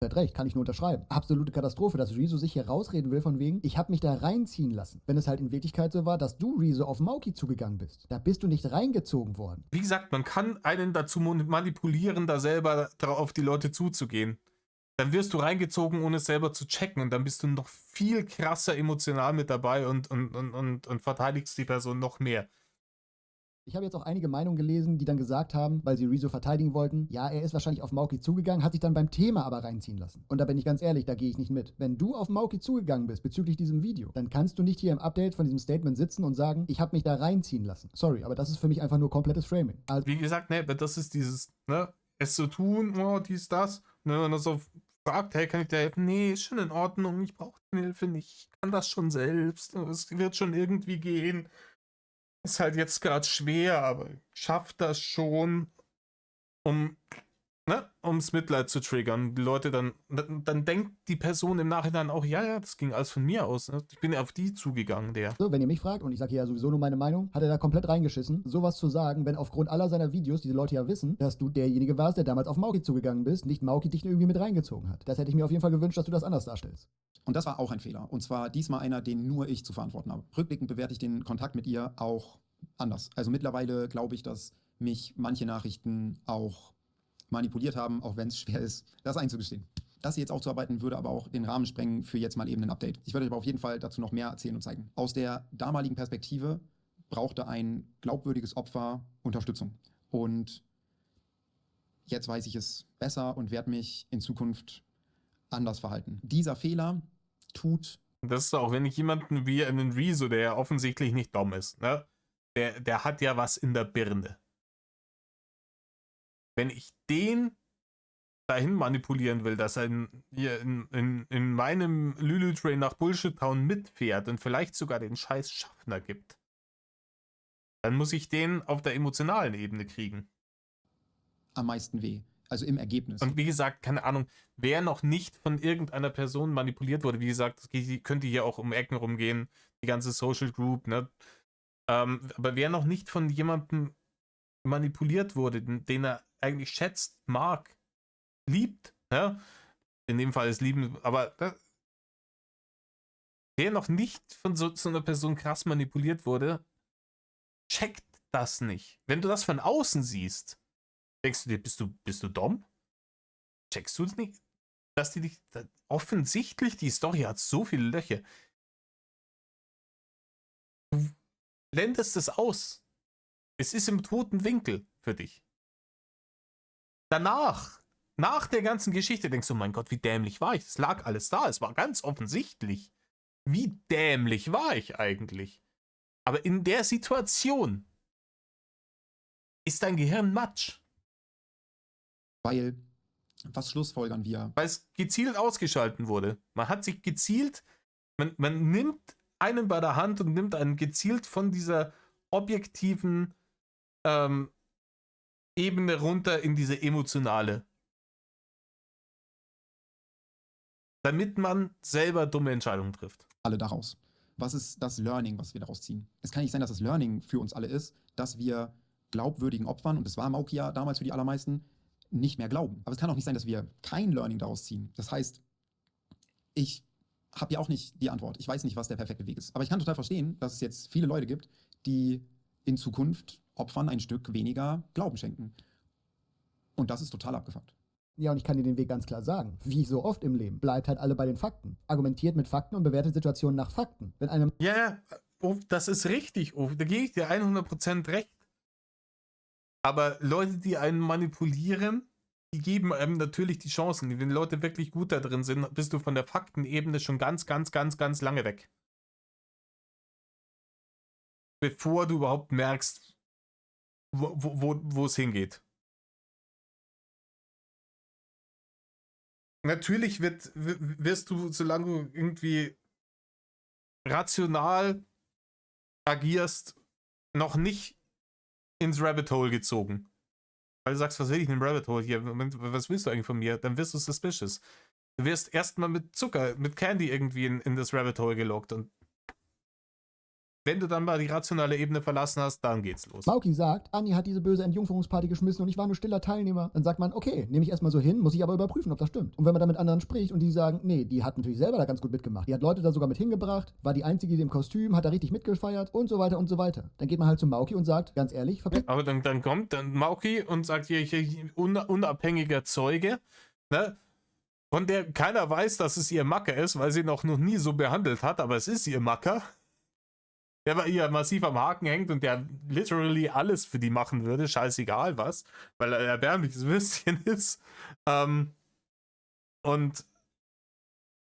Hat recht, kann ich nur unterschreiben. Absolute Katastrophe, dass Rezo sich hier rausreden will von wegen, ich habe mich da reinziehen lassen. Wenn es halt in Wirklichkeit so war, dass du, Rezo, auf Mauki zugegangen bist. Da bist du nicht reingezogen worden. Wie gesagt, man kann einen dazu manipulieren, da selber auf die Leute zuzugehen. Dann wirst du reingezogen, ohne es selber zu checken und dann bist du noch viel krasser emotional mit dabei und verteidigst die Person noch mehr. Ich habe jetzt auch einige Meinungen gelesen, die dann gesagt haben, weil sie Rezo verteidigen wollten, ja, er ist wahrscheinlich auf Mauki zugegangen, hat sich dann beim Thema aber reinziehen lassen. Und da bin ich ganz ehrlich, da gehe ich nicht mit. Wenn du auf Mauki zugegangen bist bezüglich diesem Video, dann kannst du nicht hier im Update von diesem Statement sitzen und sagen, ich habe mich da reinziehen lassen. Sorry, aber das ist für mich einfach nur komplettes Framing. Also, wie gesagt, ne, das ist dieses, ne, es zu tun, oh, dies, das, ne, und dann so fragt, hey, kann ich dir helfen? Nee, ist schon in Ordnung, ich brauche Hilfe nicht, ich kann das schon selbst, es wird schon irgendwie gehen. Ist halt jetzt gerade schwer, aber schafft das schon, ums Mitleid zu triggern. Die Leute dann denkt die Person im Nachhinein auch, ja, das ging alles von mir aus. Ne? Ich bin ja auf die zugegangen, der. so, wenn ihr mich fragt, und ich sage hier ja sowieso nur meine Meinung, hat er da komplett reingeschissen, sowas zu sagen, wenn aufgrund aller seiner Videos diese Leute ja wissen, dass du derjenige warst, der damals auf Mauki zugegangen bist, nicht Mauki dich irgendwie mit reingezogen hat. Das hätte ich mir auf jeden Fall gewünscht, dass du das anders darstellst. Und das war auch ein Fehler. Und zwar diesmal einer, den nur ich zu verantworten habe. Rückblickend bewerte ich den Kontakt mit ihr auch anders. Also mittlerweile glaube ich, dass mich manche Nachrichten auch manipuliert haben, auch wenn es schwer ist, das einzugestehen. Das hier jetzt aufzuarbeiten, würde aber auch den Rahmen sprengen für jetzt mal eben ein Update. Ich werde euch aber auf jeden Fall dazu noch mehr erzählen und zeigen. Aus der damaligen Perspektive brauchte ein glaubwürdiges Opfer Unterstützung. Und jetzt weiß ich es besser und werde mich in Zukunft anders verhalten. Dieser Fehler tut... Das ist auch, wenn ich jemanden wie einen Rezo, der ja offensichtlich nicht dumm ist, ne? Der hat ja was in der Birne. Wenn ich den dahin manipulieren will, dass er hier in meinem Lulu-Train nach Bullshit Town mitfährt und vielleicht sogar den scheiß Schaffner gibt, dann muss ich den auf der emotionalen Ebene kriegen. Am meisten weh. Also im Ergebnis. Und wie gesagt, keine Ahnung, wer noch nicht von irgendeiner Person manipuliert wurde, wie gesagt, das könnte hier auch um Ecken rumgehen, die ganze Social Group, ne? Aber wer noch nicht von jemandem manipuliert wurde, den er eigentlich schätzt, mag, liebt, ja? In dem Fall ist lieben, aber wer noch nicht von so einer Person krass manipuliert wurde, checkt das nicht. Wenn du das von außen siehst, denkst du dir, bist du dumm? Checkst du das nicht? Dass die dich, offensichtlich, die Story hat so viele Löcher. Du blendest es aus. Es ist im toten Winkel für dich. Danach, nach der ganzen Geschichte, denkst du, mein Gott, wie dämlich war ich? Es lag alles da, es war ganz offensichtlich. Wie dämlich war ich eigentlich? Aber in der Situation ist dein Gehirn Matsch. Weil, was schlussfolgern wir? Weil es gezielt ausgeschalten wurde. Man hat sich gezielt, man nimmt einen bei der Hand und nimmt einen gezielt von dieser objektiven Ebene runter in diese emotionale. Damit man selber dumme Entscheidungen trifft. Alle daraus. Was ist das Learning, was wir daraus ziehen? Es kann nicht sein, dass das Learning für uns alle ist, dass wir glaubwürdigen Opfern, und das war Mauki ja damals für die allermeisten, nicht mehr glauben. Aber es kann auch nicht sein, dass wir kein Learning daraus ziehen. Das heißt, ich habe ja auch nicht die Antwort. Ich weiß nicht, was der perfekte Weg ist. Aber ich kann total verstehen, dass es jetzt viele Leute gibt, die in Zukunft Opfern ein Stück weniger Glauben schenken. Und das ist total abgefuckt. Ja, und ich kann dir den Weg ganz klar sagen. Wie so oft im Leben. Bleibt halt alle bei den Fakten. Argumentiert mit Fakten und bewertet Situationen nach Fakten. Wenn einem Ja, das ist richtig. Da gebe ich dir 100% recht. Aber Leute, die einen manipulieren, die geben einem natürlich die Chancen. Wenn Leute wirklich gut da drin sind, bist du von der Faktenebene schon ganz, ganz, ganz, ganz lange weg. Bevor du überhaupt merkst, wo es hingeht. Natürlich wirst du, solange du irgendwie rational agierst, noch nicht ins Rabbit Hole gezogen. Weil du sagst, was will ich in dem Rabbit Hole hier? Was willst du eigentlich von mir? Dann wirst du suspicious. Du wirst erstmal mit Zucker, mit Candy irgendwie in das Rabbit Hole gelockt. Und wenn du dann mal die rationale Ebene verlassen hast, dann geht's los. Mauki sagt, Anni hat diese böse Entjungferungsparty geschmissen und ich war nur stiller Teilnehmer. Dann sagt man, okay, nehme ich erstmal so hin, muss ich aber überprüfen, ob das stimmt. Und wenn man da mit anderen spricht und die sagen, nee, die hat natürlich selber da ganz gut mitgemacht. Die hat Leute da sogar mit hingebracht, war die Einzige, die im Kostüm, hat da richtig mitgefeiert und so weiter und so weiter. Dann geht man halt zu Mauki und sagt, ganz ehrlich, verpiss. Aber dann kommt dann Mauki und sagt hier unabhängiger Zeuge, ne? Von der keiner weiß, dass es ihr Macker ist, weil sie noch nie so behandelt hat, aber es ist ihr Macker. Der bei ihr massiv am Haken hängt und der literally alles für die machen würde, scheißegal was, weil er ein erbärmliches Würstchen ist. Und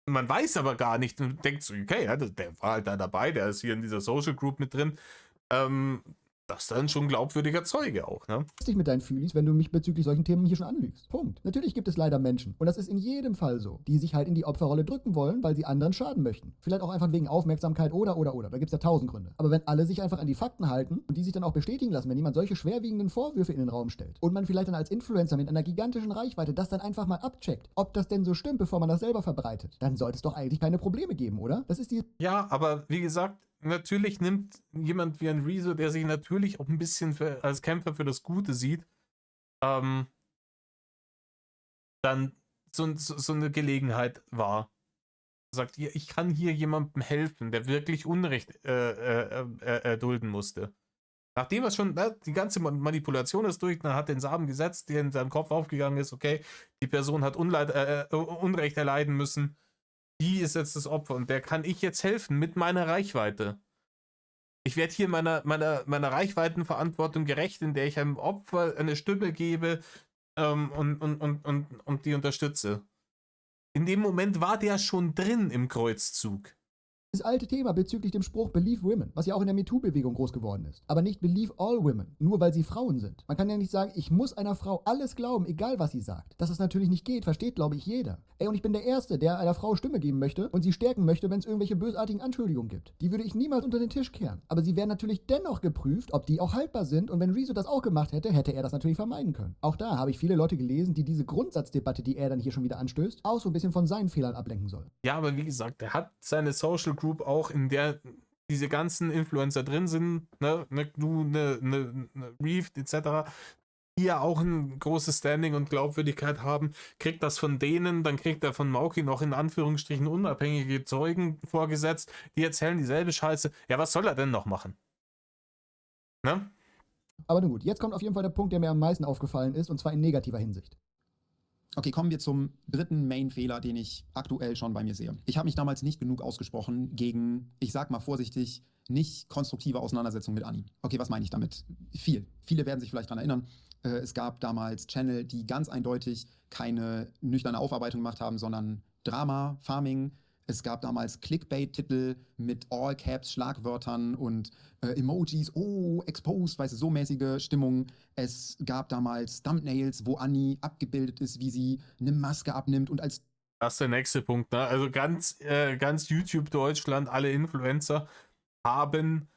man weiß aber gar nicht und denkt so, okay, ja, der war halt da dabei, der ist hier in dieser Social Group mit drin. Das ist dann schon ein glaubwürdiger Zeuge auch, ne? Dich mit deinen Fühlis, wenn du mich bezüglich solchen Themen hier schon anlügst. Punkt. Natürlich gibt es leider Menschen, und das ist in jedem Fall so, die sich halt in die Opferrolle drücken wollen, weil sie anderen schaden möchten. Vielleicht auch einfach wegen Aufmerksamkeit oder. Da gibt es ja 1000 Gründe. Aber wenn alle sich einfach an die Fakten halten und die sich dann auch bestätigen lassen, wenn jemand solche schwerwiegenden Vorwürfe in den Raum stellt und man vielleicht dann als Influencer mit einer gigantischen Reichweite das dann einfach mal abcheckt, ob das denn so stimmt, bevor man das selber verbreitet, dann sollte es doch eigentlich keine Probleme geben, oder? Das ist die... Ja, aber wie gesagt, natürlich nimmt jemand wie ein Rezo, der sich natürlich auch ein bisschen als Kämpfer für das Gute sieht, dann so eine Gelegenheit wahr. Sagt, ich kann hier jemandem helfen, der wirklich Unrecht erdulden musste. Nachdem er schon, die ganze Manipulation ist durch, dann hat den Samen gesetzt, der in seinem Kopf aufgegangen ist, okay, die Person hat Unrecht erleiden müssen, die ist jetzt das Opfer und der kann ich jetzt helfen mit meiner Reichweite. Ich werde hier meiner Reichweitenverantwortung gerecht, in der ich einem Opfer eine Stimme gebe und die unterstütze. In dem Moment war der schon drin im Kreuzzug. Das alte Thema bezüglich dem Spruch Believe Women, was ja auch in der MeToo-Bewegung groß geworden ist. Aber nicht Believe All Women, nur weil sie Frauen sind. Man kann ja nicht sagen, ich muss einer Frau alles glauben, egal was sie sagt. Dass es natürlich nicht geht, versteht, glaube ich, jeder. Ey, und ich bin der Erste, der einer Frau Stimme geben möchte und sie stärken möchte, wenn es irgendwelche bösartigen Anschuldigungen gibt. Die würde ich niemals unter den Tisch kehren. Aber sie werden natürlich dennoch geprüft, ob die auch haltbar sind, und wenn Rezo das auch gemacht hätte, hätte er das natürlich vermeiden können. Auch da habe ich viele Leute gelesen, die diese Grundsatzdebatte, die er dann hier schon wieder anstößt, auch so ein bisschen von seinen Fehlern ablenken soll. Ja, aber wie gesagt, er hat seine Social Group auch, in der diese ganzen Influencer drin sind, ne Reef etc., die ja auch ein großes Standing und Glaubwürdigkeit haben, kriegt das von denen, dann kriegt er von Mauki noch in Anführungsstrichen unabhängige Zeugen vorgesetzt, die erzählen dieselbe Scheiße. Ja, was soll er denn noch machen? Ne? Aber nun gut, jetzt kommt auf jeden Fall der Punkt, der mir am meisten aufgefallen ist, und zwar in negativer Hinsicht. Okay, kommen wir zum dritten Main-Fehler, den ich aktuell schon bei mir sehe. Ich habe mich damals nicht genug ausgesprochen gegen, ich sag mal vorsichtig, nicht konstruktive Auseinandersetzung mit Anni. Okay, was meine ich damit? Viele werden sich vielleicht daran erinnern. Es gab damals Channel, die ganz eindeutig keine nüchterne Aufarbeitung gemacht haben, sondern Drama, Farming, Es gab damals Clickbait-Titel mit All-Caps, Schlagwörtern und Emojis, oh, exposed, weißt du, so mäßige Stimmung. Es gab damals Thumbnails, wo Anni abgebildet ist, wie sie eine Maske abnimmt und als Das ist der nächste Punkt, ne? Also ganz YouTube Deutschland, alle Influencer haben,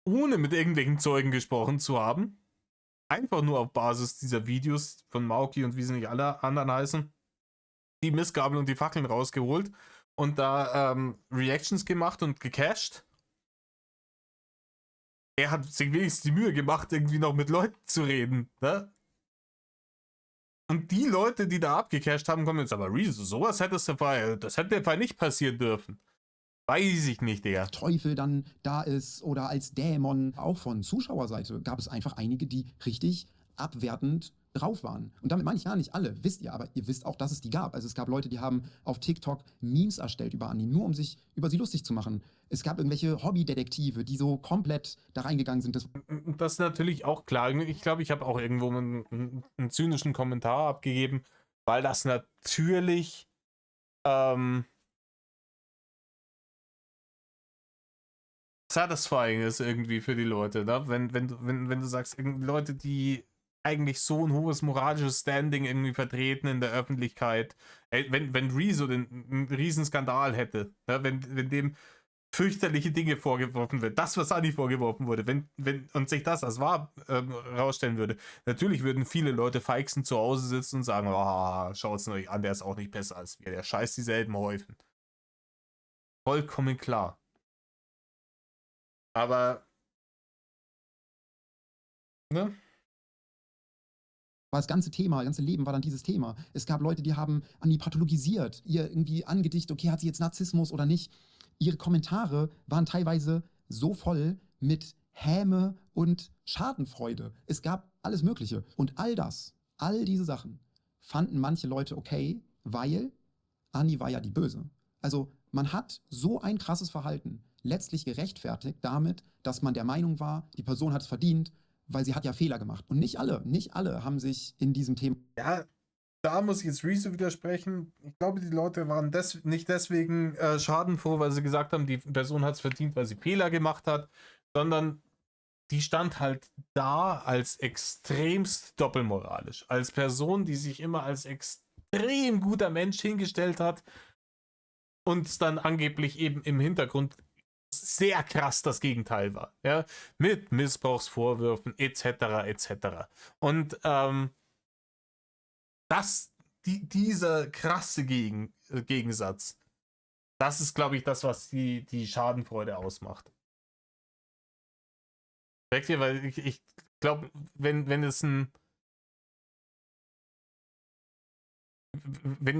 ohne mit irgendwelchen Zeugen gesprochen zu haben, einfach nur auf Basis dieser Videos von Mauki und wie sie nicht alle anderen heißen, die Missgabel und die Fackeln rausgeholt und da Reactions gemacht und gecached. Er hat sich wenigstens die Mühe gemacht, irgendwie noch mit Leuten zu reden, ne? Und die Leute, die da abgecasht haben, kommen jetzt aber, Rezo, sowas das hätte der Fall nicht passieren dürfen. Weiß ich nicht, Digga. Teufel dann da ist oder als Dämon. Auch von Zuschauerseite gab es einfach einige, die richtig abwertend drauf waren. Und damit meine ich ja nicht alle, wisst ihr, aber ihr wisst auch, dass es die gab. Also es gab Leute, die haben auf TikTok Memes erstellt über Anni, nur um sich über sie lustig zu machen. Es gab irgendwelche Hobbydetektive, die so komplett da reingegangen sind. Das ist natürlich auch klar. Ich glaube, ich habe auch irgendwo einen zynischen Kommentar abgegeben, weil das natürlich satisfying ist irgendwie für die Leute, ne? Wenn du sagst, Leute, die eigentlich so ein hohes moralisches Standing irgendwie vertreten in der Öffentlichkeit, wenn Rezo einen Riesenskandal hätte, ne? Wenn dem fürchterliche Dinge vorgeworfen wird, das, was Anni vorgeworfen wurde, und sich das als wahr rausstellen würde, natürlich würden viele Leute feixen zu Hause sitzen und sagen, oh, schaut's euch an, der ist auch nicht besser als wir, der scheißt dieselben Häufen. Vollkommen klar. Aber, ne? War das ganze Thema, das ganze Leben war dann dieses Thema. Es gab Leute, die haben Anni pathologisiert, ihr irgendwie angedichtet, okay, hat sie jetzt Narzissmus oder nicht. Ihre Kommentare waren teilweise so voll mit Häme und Schadenfreude. Es gab alles Mögliche. Und all diese Sachen fanden manche Leute okay, weil Anni war ja die Böse. Also man hat so ein krasses Verhalten letztlich gerechtfertigt damit, dass man der Meinung war, die Person hat es verdient, weil sie hat ja Fehler gemacht. Und nicht alle haben sich in diesem Thema... Ja, da muss ich jetzt Rezo widersprechen. Ich glaube, die Leute waren nicht deswegen schadenfroh, weil sie gesagt haben, die Person hat es verdient, weil sie Fehler gemacht hat, sondern die stand halt da als extremst doppelmoralisch. Als Person, die sich immer als extrem guter Mensch hingestellt hat und dann angeblich eben im Hintergrund sehr krass das Gegenteil war. Ja? Mit Missbrauchsvorwürfen etc. etc. Und dieser krasse Gegensatz, das ist, glaube ich, das, was die Schadenfreude ausmacht. Weil ich glaube, wenn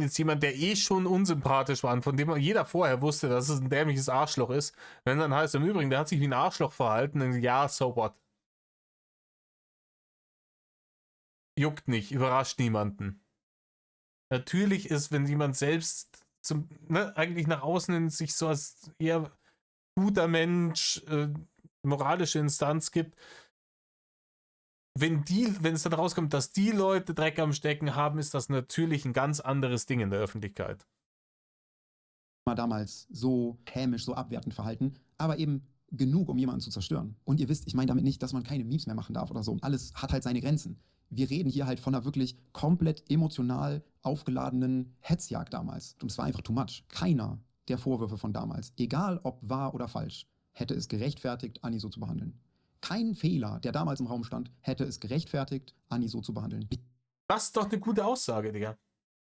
jetzt jemand, der schon unsympathisch war und von dem jeder vorher wusste, dass es ein dämliches Arschloch ist, wenn dann heißt, im Übrigen, der hat sich wie ein Arschloch verhalten, dann ja, so what? Juckt nicht, überrascht niemanden. Natürlich ist, wenn jemand selbst eigentlich nach außen in sich so als eher guter Mensch, moralische Instanz gibt, wenn es dann rauskommt, dass die Leute Dreck am Stecken haben, ist das natürlich ein ganz anderes Ding in der Öffentlichkeit. Damals so hämisch, so abwertend verhalten, aber eben genug, um jemanden zu zerstören. Und ihr wisst, ich meine damit nicht, dass man keine Memes mehr machen darf oder so. Alles hat halt seine Grenzen. Wir reden hier halt von einer wirklich komplett emotional aufgeladenen Hetzjagd damals. Und es war einfach too much. Keiner der Vorwürfe von damals, egal ob wahr oder falsch, hätte es gerechtfertigt, Anni so zu behandeln. Kein Fehler, der damals im Raum stand, hätte es gerechtfertigt, Anni so zu behandeln. Das ist doch eine gute Aussage, Digga.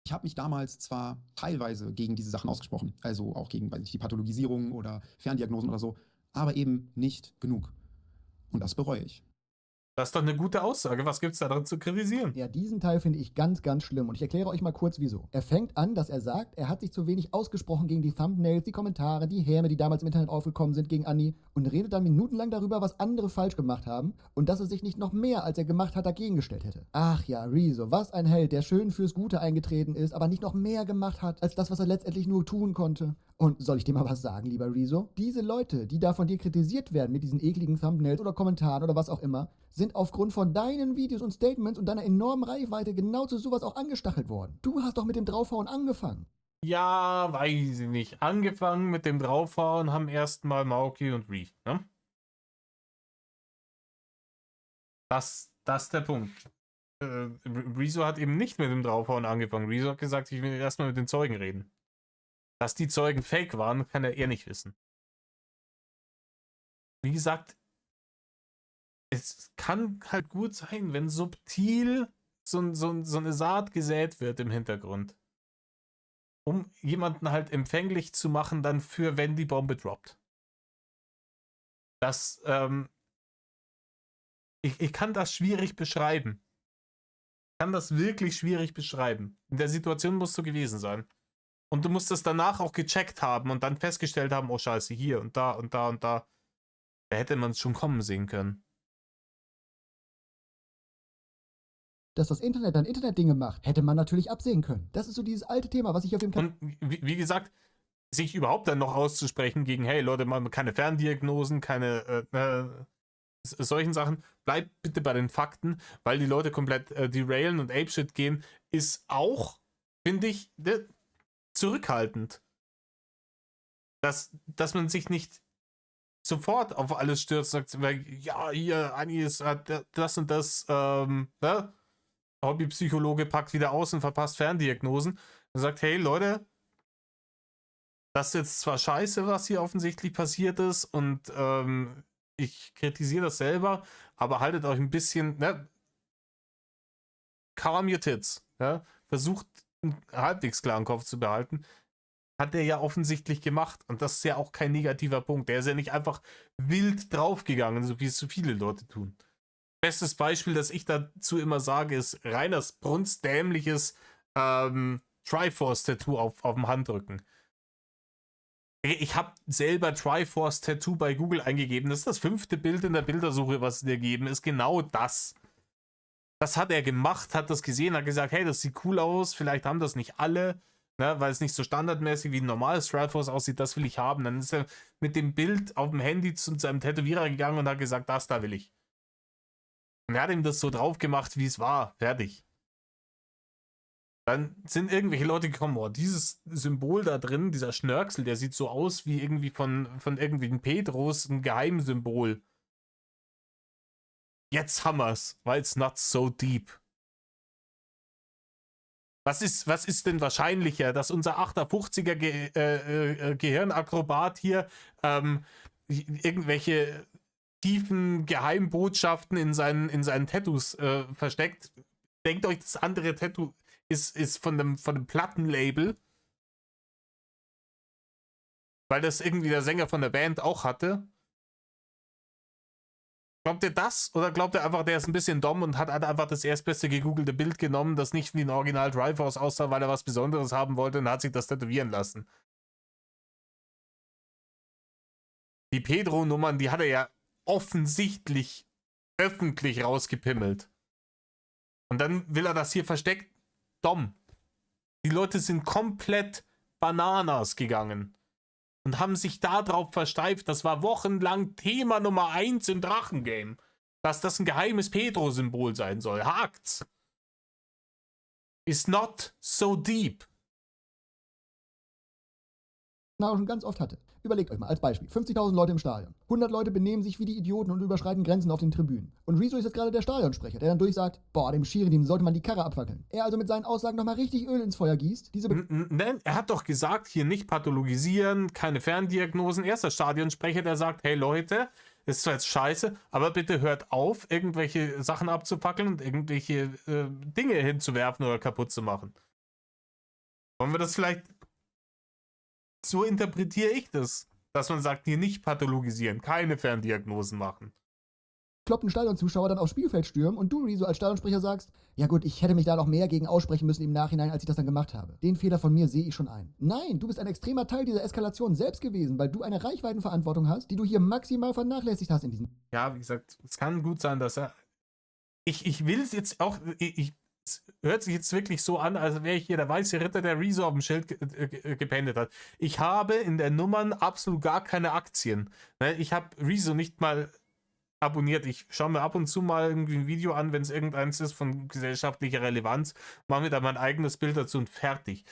Ich habe mich damals zwar teilweise gegen diese Sachen ausgesprochen, also auch gegen die Pathologisierung oder Ferndiagnosen oder so, aber eben nicht genug. Und das bereue ich. Das ist doch eine gute Aussage. Was gibt's da dran zu kritisieren? Ja, diesen Teil finde ich ganz, ganz schlimm und ich erkläre euch mal kurz wieso. Er fängt an, dass er sagt, er hat sich zu wenig ausgesprochen gegen die Thumbnails, die Kommentare, die Häme, die damals im Internet aufgekommen sind gegen Anni und redet dann minutenlang darüber, was andere falsch gemacht haben und dass er sich nicht noch mehr, als er gemacht hat, dagegen gestellt hätte. Ach ja, Rezo, was ein Held, der schön fürs Gute eingetreten ist, aber nicht noch mehr gemacht hat, als das, was er letztendlich nur tun konnte. Und soll ich dir mal was sagen, lieber Rezo? Diese Leute, die da von dir kritisiert werden mit diesen ekligen Thumbnails oder Kommentaren oder was auch immer, sind aufgrund von deinen Videos und Statements und deiner enormen Reichweite genau zu sowas auch angestachelt worden. Du hast doch mit dem Draufhauen angefangen. Ja, weiß ich nicht. Angefangen mit dem Draufhauen haben erstmal Maoki und Reef, ne? Das ist der Punkt. Rezo hat eben nicht mit dem Draufhauen angefangen. Rezo hat gesagt, ich will erstmal mit den Zeugen reden. Dass die Zeugen fake waren, kann er nicht wissen. Wie gesagt, es kann halt gut sein, wenn subtil so eine Saat gesät wird im Hintergrund. Um jemanden halt empfänglich zu machen, dann für, wenn die Bombe droppt. Das, ich kann das schwierig beschreiben. Ich kann das wirklich schwierig beschreiben. In der Situation musst du gewesen sein. Und du musst das danach auch gecheckt haben und dann festgestellt haben, oh scheiße, hier und da und da und da. Da hätte man es schon kommen sehen können. Dass das Internet dann Internetdinge macht, hätte man natürlich absehen können. Das ist so dieses alte Thema, was ich auf dem Und wie gesagt, sich überhaupt dann noch auszusprechen gegen, hey Leute, mal keine Ferndiagnosen, keine solchen Sachen, bleibt bitte bei den Fakten, weil die Leute komplett derailen und apeshit gehen, ist auch, finde ich, zurückhaltend. Dass man sich nicht sofort auf alles stürzt, sagt, weil, ja, hier, Anis hat das und das, ne? Hobbypsychologe packt wieder aus und verpasst Ferndiagnosen und sagt, hey Leute, das ist jetzt zwar scheiße, was hier offensichtlich passiert ist und ich kritisiere das selber, aber haltet euch ein bisschen, ne? Calm your tits, ja? Versucht einen halbwegs klaren Kopf zu behalten. Hat er ja offensichtlich gemacht und das ist ja auch kein negativer Punkt. Der ist ja nicht einfach wild draufgegangen, so wie es so viele Leute tun. Bestes Beispiel, das ich dazu immer sage, ist Reiners brunstdämliches Triforce-Tattoo auf dem Handrücken. Ich habe selber Triforce-Tattoo bei Google eingegeben. Das ist das 5. Bild in der Bildersuche, was sie dir geben, ist genau das. Das hat er gemacht, hat das gesehen, hat gesagt, hey, das sieht cool aus, vielleicht haben das nicht alle, ne, weil es nicht so standardmäßig wie ein normales Triforce aussieht, das will ich haben. Dann ist er mit dem Bild auf dem Handy zu seinem Tätowierer gegangen und hat gesagt, das da will ich. Und er hat ihm das so drauf gemacht, wie es war. Fertig. Dann sind irgendwelche Leute gekommen, oh, dieses Symbol da drin, dieser Schnörkel, der sieht so aus wie irgendwie von irgendwelchen Pedros ein Geheimsymbol. Jetzt haben wir's, weil it's not so deep. Was ist denn wahrscheinlicher, dass unser 58er Gehirnakrobat hier irgendwelche tiefen Geheimbotschaften in seinen Tattoos versteckt? Denkt euch, das andere Tattoo ist von dem Plattenlabel, weil das irgendwie der Sänger von der Band auch hatte. Glaubt ihr das? Oder glaubt ihr einfach, der ist ein bisschen dumm und hat einfach das erstbeste gegoogelte Bild genommen, das nicht wie ein Original Triforce aussah, weil er was Besonderes haben wollte und hat sich das tätowieren lassen? Die Pedro-Nummern, die hat er ja offensichtlich öffentlich rausgepimmelt. Und dann will er das hier versteckt. Dumm. Die Leute sind komplett Bananas gegangen. Und haben sich darauf versteift. Das war wochenlang Thema Nummer 1 im Drachengame. Dass das ein geheimes Pedro-Symbol sein soll. Hakt's. Is not so deep. schon ganz oft hatte. Überlegt euch mal als Beispiel. 50.000 Leute im Stadion. 100 Leute benehmen sich wie die Idioten und überschreiten Grenzen auf den Tribünen. Und Rezo ist jetzt gerade der Stadionsprecher, der dann durchsagt, boah, dem Schiri, dem sollte man die Karre abfackeln. Er also mit seinen Aussagen nochmal richtig Öl ins Feuer gießt. Nein, er hat doch gesagt, hier nicht pathologisieren, keine Ferndiagnosen. Er ist der Stadionsprecher, der sagt, hey Leute, ist zwar jetzt scheiße, aber bitte hört auf, irgendwelche Sachen abzufackeln und irgendwelche Dinge hinzuwerfen oder kaputt zu machen. Wollen wir das vielleicht... So interpretiere ich das, dass man sagt, hier nicht pathologisieren, keine Ferndiagnosen machen. Kloppten Stadionzuschauer dann aufs Spielfeld stürmen und du, Rezo, als Stadionsprecher sagst, ja gut, ich hätte mich da noch mehr gegen aussprechen müssen im Nachhinein, als ich das dann gemacht habe. Den Fehler von mir sehe ich schon ein. Nein, du bist ein extremer Teil dieser Eskalation selbst gewesen, weil du eine Reichweitenverantwortung hast, die du hier maximal vernachlässigt hast in diesem... Ja, wie gesagt, es kann gut sein, dass er... Ich will es jetzt auch... Es hört sich jetzt wirklich so an, als wäre ich hier der weiße Ritter, der Rezo auf dem Schild gependet hat. Ich habe in der Nummern absolut gar keine Aktien. Ich habe Rezo nicht mal abonniert. Ich schaue mir ab und zu mal irgendwie ein Video an, wenn es irgendeins ist von gesellschaftlicher Relevanz, mache mir da mein eigenes Bild dazu und fertig.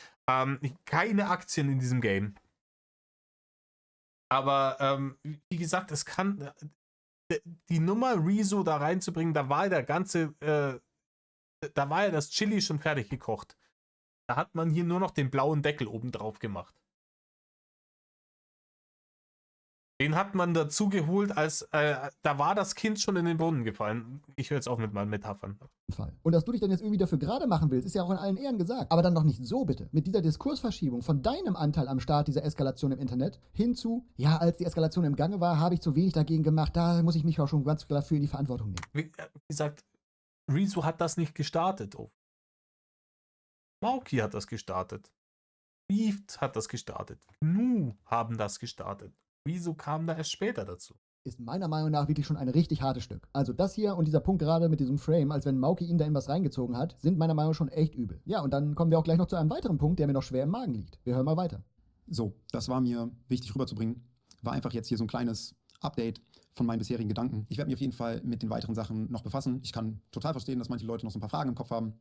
Keine Aktien in diesem Game. Aber wie gesagt, es kann die Nummer Rezo da reinzubringen, da war ja das Chili schon fertig gekocht. Da hat man hier nur noch den blauen Deckel oben drauf gemacht. Den hat man dazu geholt, als da war das Kind schon in den Brunnen gefallen. Ich höre jetzt auf mit meinen Metaphern. Fall. Und dass du dich dann jetzt irgendwie dafür gerade machen willst, ist ja auch in allen Ehren gesagt. Aber dann doch nicht so bitte. Mit dieser Diskursverschiebung von deinem Anteil am Start dieser Eskalation im Internet hin zu, ja, als die Eskalation im Gange war, habe ich zu wenig dagegen gemacht, da muss ich mich auch schon ganz klar für in die Verantwortung nehmen. Wie gesagt, Rezo hat das nicht gestartet. Oh. Mauki hat das gestartet. Beeft hat das gestartet. GNU haben das gestartet. Rezo kam da erst später dazu. Ist meiner Meinung nach wirklich schon ein richtig hartes Stück. Also das hier und dieser Punkt gerade mit diesem Frame, als wenn Mauki ihn da in was reingezogen hat, sind meiner Meinung nach schon echt übel. Ja, und dann kommen wir auch gleich noch zu einem weiteren Punkt, der mir noch schwer im Magen liegt. Wir hören mal weiter. So, das war mir wichtig rüberzubringen. War einfach jetzt hier so ein kleines Update von meinen bisherigen Gedanken. Ich werde mich auf jeden Fall mit den weiteren Sachen noch befassen. Ich kann total verstehen, dass manche Leute noch so ein paar Fragen im Kopf haben.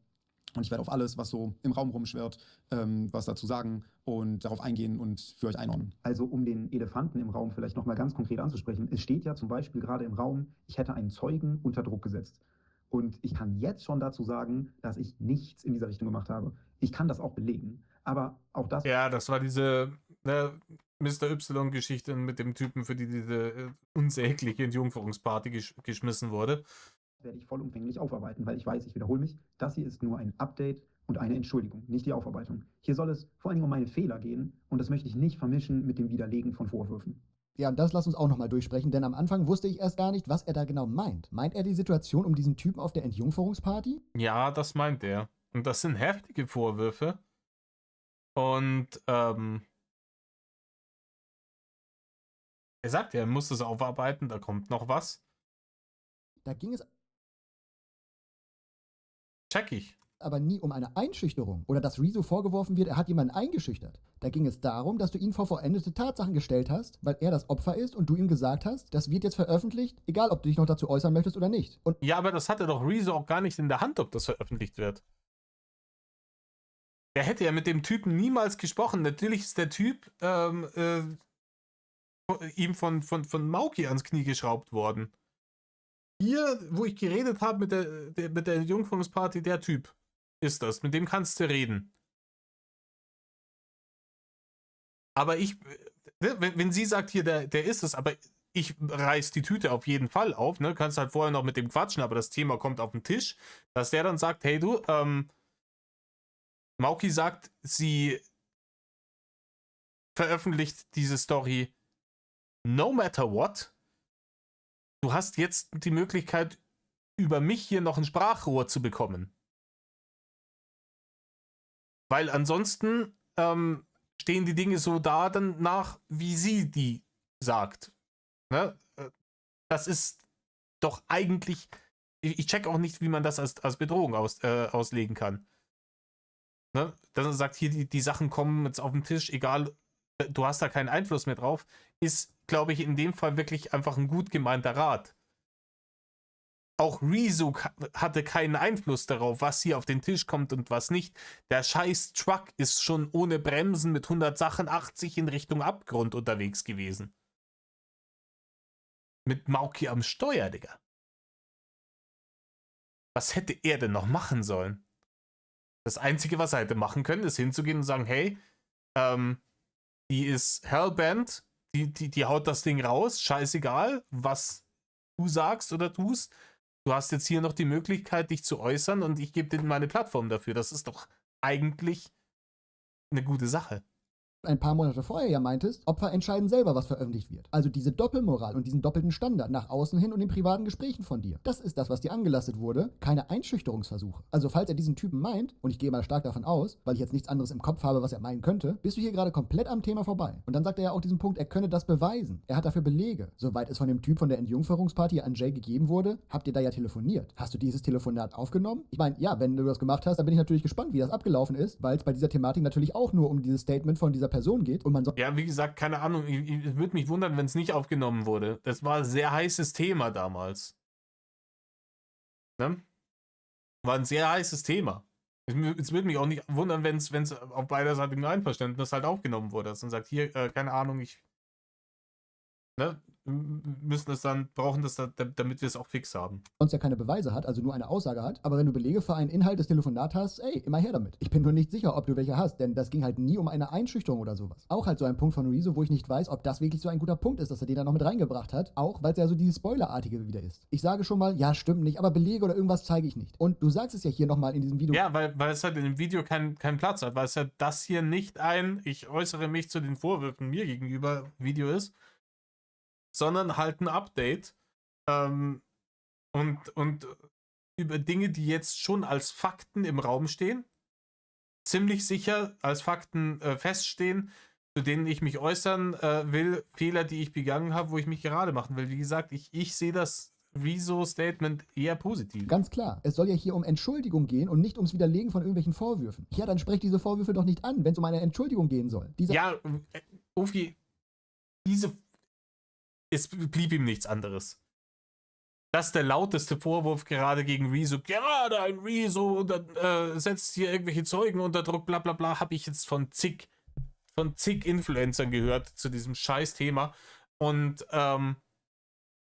Und ich werde auf alles, was so im Raum rumschwirrt, was dazu sagen und darauf eingehen und für euch einordnen. Also um den Elefanten im Raum vielleicht nochmal ganz konkret anzusprechen. Es steht ja zum Beispiel gerade im Raum, ich hätte einen Zeugen unter Druck gesetzt. Und ich kann jetzt schon dazu sagen, dass ich nichts in dieser Richtung gemacht habe. Ich kann das auch belegen, aber auch das... Ja, das war diese Mr. Y-Geschichte mit dem Typen, für die diese unsägliche Entjungferungsparty geschmissen wurde. Werde ich vollumfänglich aufarbeiten, weil ich weiß, ich wiederhole mich, das hier ist nur ein Update und eine Entschuldigung, nicht die Aufarbeitung. Hier soll es vor allen Dingen um meine Fehler gehen und das möchte ich nicht vermischen mit dem Widerlegen von Vorwürfen. Ja, und das lass uns auch nochmal durchsprechen, denn am Anfang wusste ich erst gar nicht, was er da genau meint. Meint er die Situation um diesen Typen auf der Entjungferungsparty? Ja, das meint er. Und das sind heftige Vorwürfe. Und er sagt ja, er muss das aufarbeiten, da kommt noch was. Da ging es Check ich. aber nie um eine Einschüchterung oder dass Rezo vorgeworfen wird, er hat jemanden eingeschüchtert. Da ging es darum, dass du ihn vor vollendete Tatsachen gestellt hast, weil er das Opfer ist und du ihm gesagt hast, das wird jetzt veröffentlicht, egal ob du dich noch dazu äußern möchtest oder nicht. Und Ja, aber das hatte doch Rezo auch gar nicht in der Hand, ob das veröffentlicht wird. Er hätte ja mit dem Typen niemals gesprochen. Natürlich ist der Typ ihm von Mauki ans Knie geschraubt worden. Hier, wo ich geredet habe mit der Jungferungsparty, der Typ ist das. Mit dem kannst du reden. Aber wenn sie sagt, hier, der ist es, aber ich reiß die Tüte auf jeden Fall auf, ne? Kannst halt vorher noch mit dem quatschen, aber das Thema kommt auf den Tisch, dass der dann sagt, hey du, Mauki sagt, sie veröffentlicht diese Story no matter what. Du hast jetzt die Möglichkeit, über mich hier noch ein Sprachrohr zu bekommen. Weil ansonsten stehen die Dinge so da danach, wie sie die sagt. Ne? Das ist doch eigentlich... Ich check auch nicht, wie man das als Bedrohung auslegen kann. Ne? Dass er sagt, hier, die Sachen kommen jetzt auf den Tisch, egal, du hast da keinen Einfluss mehr drauf, ist, glaube ich, in dem Fall wirklich einfach ein gut gemeinter Rat. Auch Rezo hatte keinen Einfluss darauf, was hier auf den Tisch kommt und was nicht. Der scheiß Truck ist schon ohne Bremsen mit 180 in Richtung Abgrund unterwegs gewesen. Mit Mauki am Steuer, Digga. Was hätte er denn noch machen sollen? Das Einzige, was er hätte machen können, ist hinzugehen und sagen, hey, die ist hellbent, die haut das Ding raus, scheißegal, was du sagst oder tust. Du hast jetzt hier noch die Möglichkeit, dich zu äußern und ich gebe dir meine Plattform dafür. Das ist doch eigentlich eine gute Sache. ein paar Monate vorher ja meintest, Opfer entscheiden selber, was veröffentlicht wird. Also diese Doppelmoral und diesen doppelten Standard nach außen hin und in privaten Gesprächen von dir. Das ist das, was dir angelastet wurde, keine Einschüchterungsversuche. Also falls er diesen Typen meint, und ich gehe mal stark davon aus, weil ich jetzt nichts anderes im Kopf habe, was er meinen könnte, bist du hier gerade komplett am Thema vorbei. Und dann sagt er ja auch diesen Punkt, er könne das beweisen. Er hat dafür Belege. Soweit es von dem Typ von der Entjungferungsparty an Jay gegeben wurde, habt ihr da ja telefoniert. Hast du dieses Telefonat aufgenommen? Ich meine, ja, wenn du das gemacht hast, dann bin ich natürlich gespannt, wie das abgelaufen ist, weil es bei dieser Thematik natürlich auch nur um dieses Statement von dieser dieser Person geht und man soll Ja, wie gesagt, keine Ahnung. Ich würde mich wundern, wenn es nicht aufgenommen wurde. Das war ein sehr heißes Thema damals. Ne? War ein sehr heißes Thema. Es würde mich auch nicht wundern, wenn es auf beiderseitigem Einverständnis halt aufgenommen wurde. Dass man sagt, hier, keine Ahnung, müssen das dann, brauchen das dann, damit wir es auch fix haben. sonst ja keine Beweise hat, also nur eine Aussage hat. Aber wenn du Belege für einen Inhalt des Telefonats hast, ey, immer her damit. Ich bin nur nicht sicher, ob du welche hast, denn das ging halt nie um eine Einschüchterung oder sowas. Auch halt so ein Punkt von Rezo, wo ich nicht weiß, ob das wirklich so ein guter Punkt ist, dass er den da noch mit reingebracht hat. Auch, weil es ja so dieses Spoilerartige wieder ist. Ich sage schon mal, ja, stimmt nicht, aber Belege oder irgendwas zeige ich nicht. Und du sagst es ja hier nochmal in diesem Video. Ja, weil es halt in dem Video keinen Platz hat, weil es ja das hier nicht ich äußere mich zu den Vorwürfen mir gegenüber Video ist, sondern halt ein Update und über Dinge, die jetzt schon als Fakten im Raum stehen, ziemlich sicher als Fakten feststehen, zu denen ich mich äußern will, Fehler, die ich begangen habe, wo ich mich gerade machen will. Wie gesagt, ich sehe das Rezo-Statement eher positiv. Ganz klar, es soll ja hier um Entschuldigung gehen und nicht ums Widerlegen von irgendwelchen Vorwürfen. Ja, dann sprecht diese Vorwürfe doch nicht an, wenn es um eine Entschuldigung gehen soll. Ja, Ufi, es blieb ihm nichts anderes. Das ist der lauteste Vorwurf gerade gegen Rezo. Gerade ein Rezo setzt hier irgendwelche Zeugen unter Druck, bla bla bla, habe ich jetzt von zig Influencern gehört zu diesem scheiß Thema. Und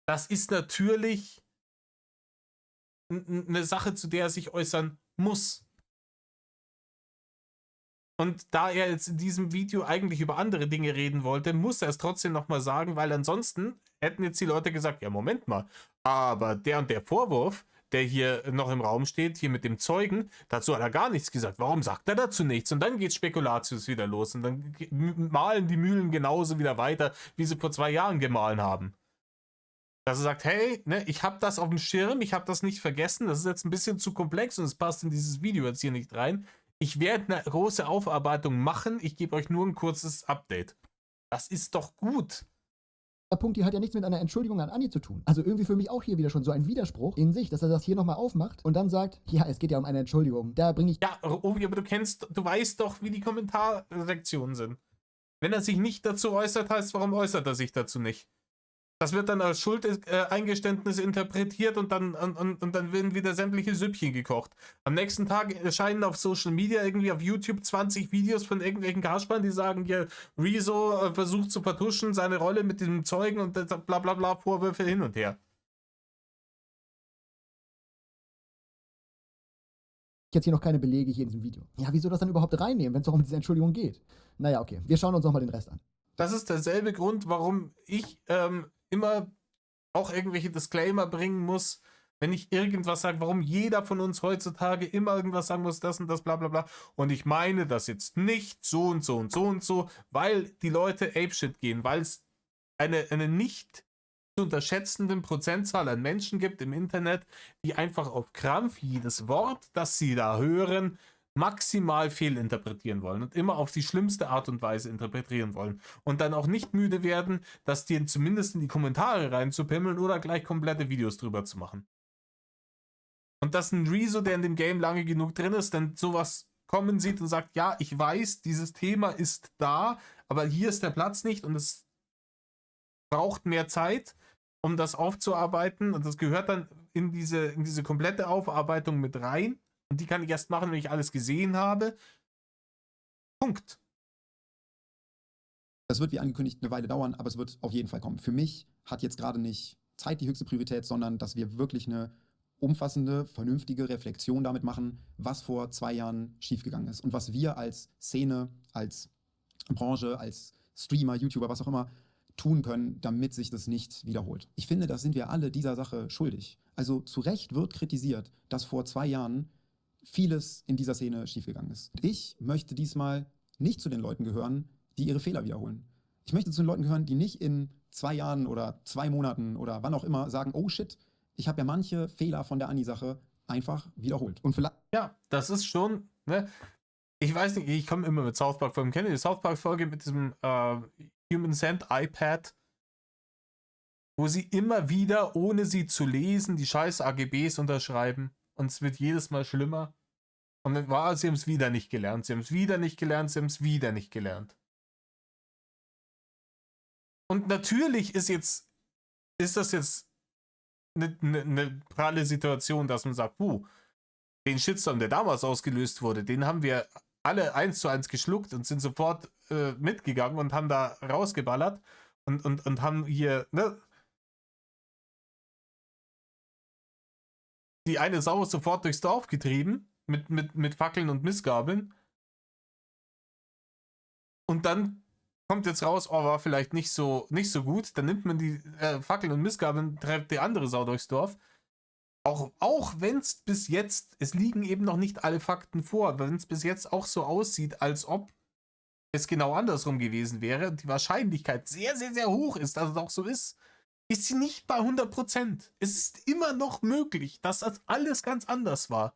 das ist natürlich eine Sache, zu der er sich äußern muss. Und da er jetzt in diesem Video eigentlich über andere Dinge reden wollte, muss er es trotzdem nochmal sagen, weil ansonsten hätten jetzt die Leute gesagt, ja, Moment mal, aber der und der Vorwurf, der hier noch im Raum steht, hier mit dem Zeugen, dazu hat er gar nichts gesagt. Warum sagt er dazu nichts? Und dann geht Spekulatius wieder los und dann malen die Mühlen genauso wieder weiter, wie sie vor 2 Jahren gemahlen haben. Dass er sagt, hey, ne, ich habe das auf dem Schirm, ich habe das nicht vergessen, das ist jetzt ein bisschen zu komplex und es passt in dieses Video jetzt hier nicht rein. Ich werde eine große Aufarbeitung machen, ich gebe euch nur ein kurzes Update. Das ist doch gut. Der Punkt hier hat ja nichts mit einer Entschuldigung an Anni zu tun. Also irgendwie für mich auch hier wieder schon so ein Widerspruch in sich, dass er das hier nochmal aufmacht und dann sagt, ja, es geht ja um eine Entschuldigung. Da bringe ich... Ja, Ovi, aber du weißt doch, wie die Kommentarsektionen sind. Wenn er sich nicht dazu äußert, heißt, warum äußert er sich dazu nicht? Das wird dann als Schuldeingeständnis interpretiert und dann werden wieder sämtliche Süppchen gekocht. Am nächsten Tag erscheinen auf Social Media irgendwie auf YouTube 20 Videos von irgendwelchen Gaspern, die sagen, ja, Rezo versucht zu vertuschen, seine Rolle mit dem Zeugen und bla bla bla, Vorwürfe hin und her. Jetzt hier noch keine Belege hier in diesem Video. Ja, wieso das dann überhaupt reinnehmen, wenn es doch um diese Entschuldigung geht? Naja, okay, wir schauen uns nochmal den Rest an. Das ist derselbe Grund, warum ich immer auch irgendwelche Disclaimer bringen muss, wenn ich irgendwas sage, warum jeder von uns heutzutage immer irgendwas sagen muss, das und das, bla bla bla. Und ich meine das jetzt nicht so und so und so und so, weil die Leute apeshit gehen, weil es eine nicht zu unterschätzende Prozentzahl an Menschen gibt im Internet, die einfach auf Krampf jedes Wort, das sie da hören, maximal fehlinterpretieren wollen und immer auf die schlimmste Art und Weise interpretieren wollen und dann auch nicht müde werden, das dir zumindest in die Kommentare reinzupimmeln oder gleich komplette Videos drüber zu machen. Und dass ein Rezo, der in dem Game lange genug drin ist, dann sowas kommen sieht und sagt, ja, ich weiß, dieses Thema ist da, aber hier ist der Platz nicht und es braucht mehr Zeit, um das aufzuarbeiten und das gehört dann in diese komplette Aufarbeitung mit rein. Und die kann ich erst machen, wenn ich alles gesehen habe. Punkt. Das wird wie angekündigt eine Weile dauern, aber es wird auf jeden Fall kommen. Für mich hat jetzt gerade nicht Zeit die höchste Priorität, sondern dass wir wirklich eine umfassende, vernünftige Reflexion damit machen, was vor 2 Jahren schiefgegangen ist und was wir als Szene, als Branche, als Streamer, YouTuber, was auch immer, tun können, damit sich das nicht wiederholt. Ich finde, da sind wir alle dieser Sache schuldig. Also zu Recht wird kritisiert, dass vor 2 Jahren vieles in dieser Szene schiefgegangen ist. Ich möchte diesmal nicht zu den Leuten gehören, die ihre Fehler wiederholen. Ich möchte zu den Leuten gehören, die nicht in 2 Jahren oder 2 Monaten oder wann auch immer sagen, oh shit, ich habe ja manche Fehler von der Anni-Sache einfach wiederholt. Und vielleicht... Ja, das ist schon, ne? Ich weiß nicht, ich komme immer mit South Park-Folgen. Kennt ihr die South Park-Folge mit diesem Human Cent iPad? Wo sie immer wieder, ohne sie zu lesen, die scheiß AGBs unterschreiben. Und es wird jedes Mal schlimmer. Und dann sie haben es wieder nicht gelernt. Sie haben es wieder nicht gelernt. Sie haben es wieder nicht gelernt. Und natürlich ist das jetzt eine pralle Situation, dass man sagt, den Shitstorm, der damals ausgelöst wurde, den haben wir alle 1:1 geschluckt und sind sofort mitgegangen und haben da rausgeballert und haben hier, ne, die eine Sau sofort durchs Dorf getrieben mit Fackeln und Missgabeln. Und dann kommt jetzt raus, war vielleicht nicht so gut. Dann nimmt man die Fackeln und Missgabeln, treibt die andere Sau durchs Dorf. Auch wenn es bis jetzt, es liegen eben noch nicht alle Fakten vor, wenn es bis jetzt auch so aussieht, als ob es genau andersrum gewesen wäre, die Wahrscheinlichkeit sehr, sehr, sehr hoch ist, dass es auch so ist sie nicht bei 100%. Es ist immer noch möglich, dass das alles ganz anders war.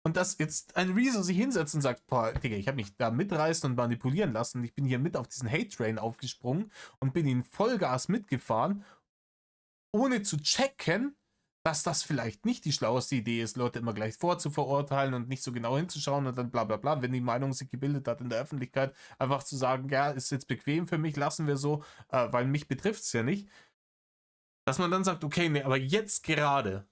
Und dass jetzt ein Rezo sich hinsetzt und sagt, boah, Digga, ich habe mich da mitreißen und manipulieren lassen. Ich bin hier mit auf diesen Hate-Train aufgesprungen und bin in Vollgas mitgefahren, ohne zu checken, dass das vielleicht nicht die schlaueste Idee ist, Leute immer gleich vorzuverurteilen und nicht so genau hinzuschauen und dann bla bla bla, wenn die Meinung sich gebildet hat in der Öffentlichkeit, einfach zu sagen, ja, ist jetzt bequem für mich, lassen wir so, weil mich betrifft es ja nicht. Dass man dann sagt, okay, nee, aber jetzt gerade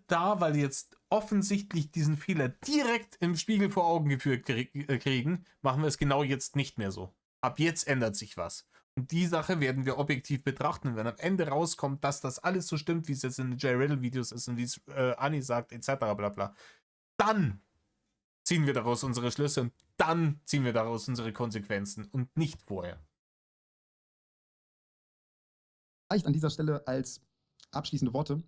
da, weil jetzt offensichtlich diesen Fehler direkt im Spiegel vor Augen geführt kriegen, machen wir es genau jetzt nicht mehr so. Ab jetzt ändert sich was. Und die Sache werden wir objektiv betrachten. Wenn am Ende rauskommt, dass das alles so stimmt, wie es jetzt in den Jay Riddle-Videos ist und wie es Anni sagt, etc. bla bla, dann ziehen wir daraus unsere Schlüsse und dann ziehen wir daraus unsere Konsequenzen und nicht vorher. Vielleicht an dieser Stelle als abschließende Worte,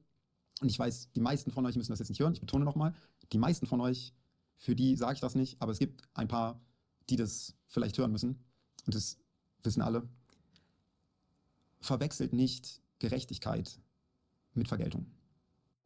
und ich weiß, die meisten von euch müssen das jetzt nicht hören, ich betone nochmal, die meisten von euch, für die sage ich das nicht, aber es gibt ein paar, die das vielleicht hören müssen, und das wissen alle. Verwechselt nicht Gerechtigkeit mit Vergeltung.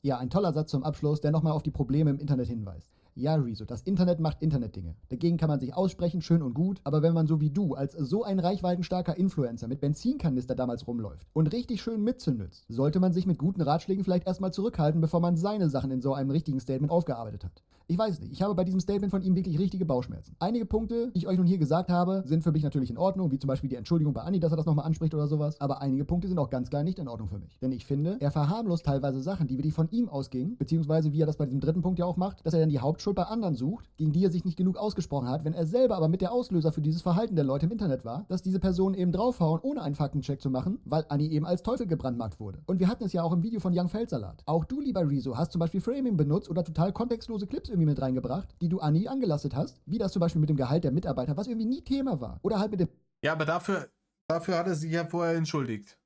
Ja, ein toller Satz zum Abschluss, der nochmal auf die Probleme im Internet hinweist. Ja, Rezo, das Internet macht Internetdinge. Dagegen kann man sich aussprechen, schön und gut, aber wenn man so wie du als so ein reichweitenstarker Influencer mit Benzinkanister damals rumläuft und richtig schön mitzündet, sollte man sich mit guten Ratschlägen vielleicht erstmal zurückhalten, bevor man seine Sachen in so einem richtigen Statement aufgearbeitet hat. Ich weiß nicht, ich habe bei diesem Statement von ihm wirklich richtige Bauchschmerzen. Einige Punkte, die ich euch nun hier gesagt habe, sind für mich natürlich in Ordnung, wie zum Beispiel die Entschuldigung bei Anni, dass er das nochmal anspricht oder sowas, aber einige Punkte sind auch ganz klar nicht in Ordnung für mich. Denn ich finde, er verharmlost teilweise Sachen, die wirklich von ihm ausgingen, beziehungsweise wie er das bei diesem dritten Punkt ja auch macht, dass er dann die Hauptschuld bei anderen sucht, gegen die er sich nicht genug ausgesprochen hat, wenn er selber aber mit der Auslöser für dieses Verhalten der Leute im Internet war, dass diese Personen eben draufhauen, ohne einen Faktencheck zu machen, weil Anni eben als Teufel gebrandmarkt wurde. Und wir hatten es ja auch im Video von Young Feldsalat. Auch du, lieber Rezo, hast zum Beispiel Framing benutzt oder total kontextlose Clips irgendwie mit reingebracht, die du Anni angelastet hast, wie das zum Beispiel mit dem Gehalt der Mitarbeiter, was irgendwie nie Thema war. Oder halt mit dem... Ja, aber dafür hat er sich ja vorher entschuldigt.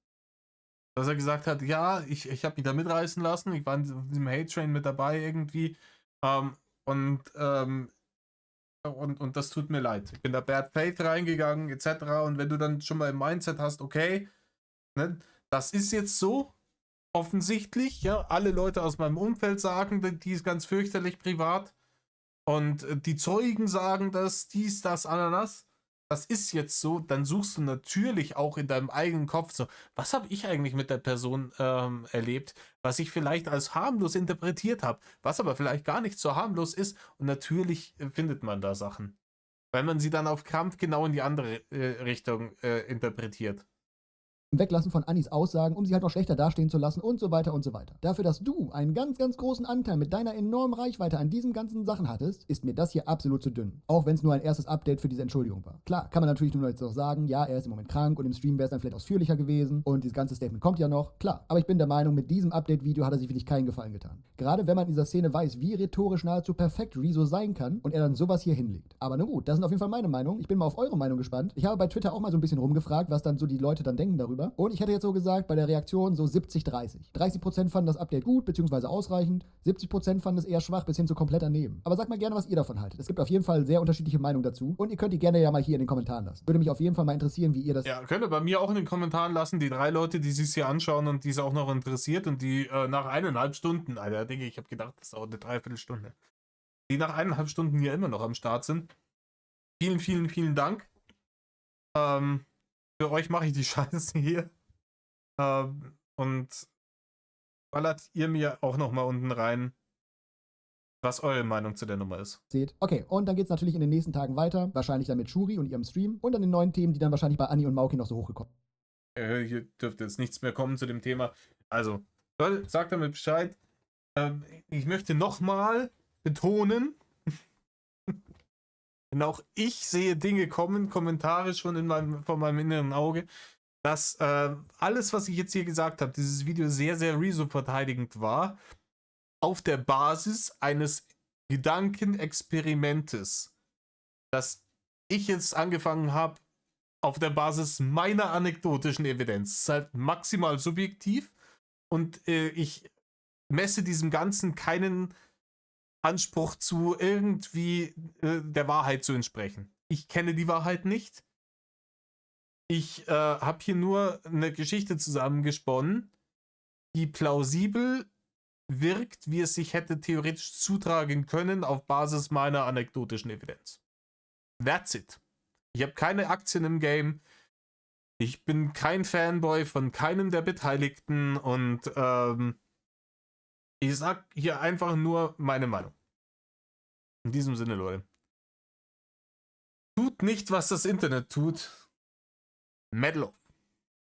Dass er gesagt hat, ja, ich habe mich da mitreißen lassen, ich war in diesem Hate-Train mit dabei irgendwie, und das tut mir leid. Ich bin da Bad Faith reingegangen, etc. Und wenn du dann schon mal im Mindset hast, okay, ne, das ist jetzt so, offensichtlich, ja, alle Leute aus meinem Umfeld sagen, die ist ganz fürchterlich privat. Und die Zeugen sagen das, dies, das, Ananas. Das ist jetzt so, dann suchst du natürlich auch in deinem eigenen Kopf so, was habe ich eigentlich mit der Person erlebt, was ich vielleicht als harmlos interpretiert habe, was aber vielleicht gar nicht so harmlos ist. Und natürlich findet man da Sachen, weil man sie dann auf Krampf genau in die andere Richtung interpretiert. Weglassen von Annis Aussagen, um sie halt noch schlechter dastehen zu lassen und so weiter und so weiter. Dafür, dass du einen ganz, ganz großen Anteil mit deiner enormen Reichweite an diesen ganzen Sachen hattest, ist mir das hier absolut zu dünn. Auch wenn es nur ein erstes Update für diese Entschuldigung war. Klar, kann man natürlich nur jetzt noch sagen, ja, er ist im Moment krank und im Stream wäre es dann vielleicht ausführlicher gewesen und dieses ganze Statement kommt ja noch. Klar, aber ich bin der Meinung, mit diesem Update-Video hat er sich wirklich keinen Gefallen getan. Gerade wenn man in dieser Szene weiß, wie rhetorisch nahezu perfekt Rezo sein kann und er dann sowas hier hinlegt. Aber na gut, das sind auf jeden Fall meine Meinungen. Ich bin mal auf eure Meinung gespannt. Ich habe bei Twitter auch mal so ein bisschen rumgefragt, was dann so die Leute dann denken darüber. Und ich hätte jetzt so gesagt, bei der Reaktion so 70-30. 30% fanden das Update gut, beziehungsweise ausreichend. 70% fanden es eher schwach, bis hin zu komplett daneben. Aber sagt mal gerne, was ihr davon haltet. Es gibt auf jeden Fall sehr unterschiedliche Meinungen dazu. Und ihr könnt die gerne ja mal hier in den Kommentaren lassen. Würde mich auf jeden Fall mal interessieren, wie ihr das... Ja, könnt ihr bei mir auch in den Kommentaren lassen. Die 3 Leute, die sich hier anschauen und die es auch noch interessiert und die nach 1,5 Stunden, Alter, Digga, ich habe gedacht, das dauert eine Dreiviertelstunde. Die nach 1,5 Stunden hier immer noch am Start sind. Vielen, vielen, vielen Dank. Für euch mache ich die Scheiße hier. Und ballert ihr mir auch nochmal unten rein, was eure Meinung zu der Nummer ist. Seht. Okay, und dann geht's natürlich in den nächsten Tagen weiter. Wahrscheinlich dann mit Shuri und ihrem Stream und dann den neuen Themen, die dann wahrscheinlich bei Anni und Mauki noch so hochgekommen Hier dürfte jetzt nichts mehr kommen zu dem Thema. Also, Leute, sagt damit Bescheid. Ich möchte nochmal betonen, denn auch ich sehe Dinge kommen, Kommentare schon vor meinem inneren Auge, dass alles, was ich jetzt hier gesagt habe, dieses Video sehr, sehr Rezo-verteidigend war, auf der Basis eines Gedankenexperimentes, das ich jetzt angefangen habe, auf der Basis meiner anekdotischen Evidenz. Es ist halt maximal subjektiv und ich messe diesem Ganzen keinen Anspruch zu, irgendwie der Wahrheit zu entsprechen. Ich kenne die Wahrheit nicht. Ich habe hier nur eine Geschichte zusammengesponnen, die plausibel wirkt, wie es sich hätte theoretisch zutragen können auf Basis meiner anekdotischen Evidenz. That's it. Ich habe keine Aktien im Game. Ich bin kein Fanboy von keinem der Beteiligten und ich sag hier einfach nur meine Meinung. In diesem Sinne, Leute. Tut nicht, was das Internet tut. Medal of.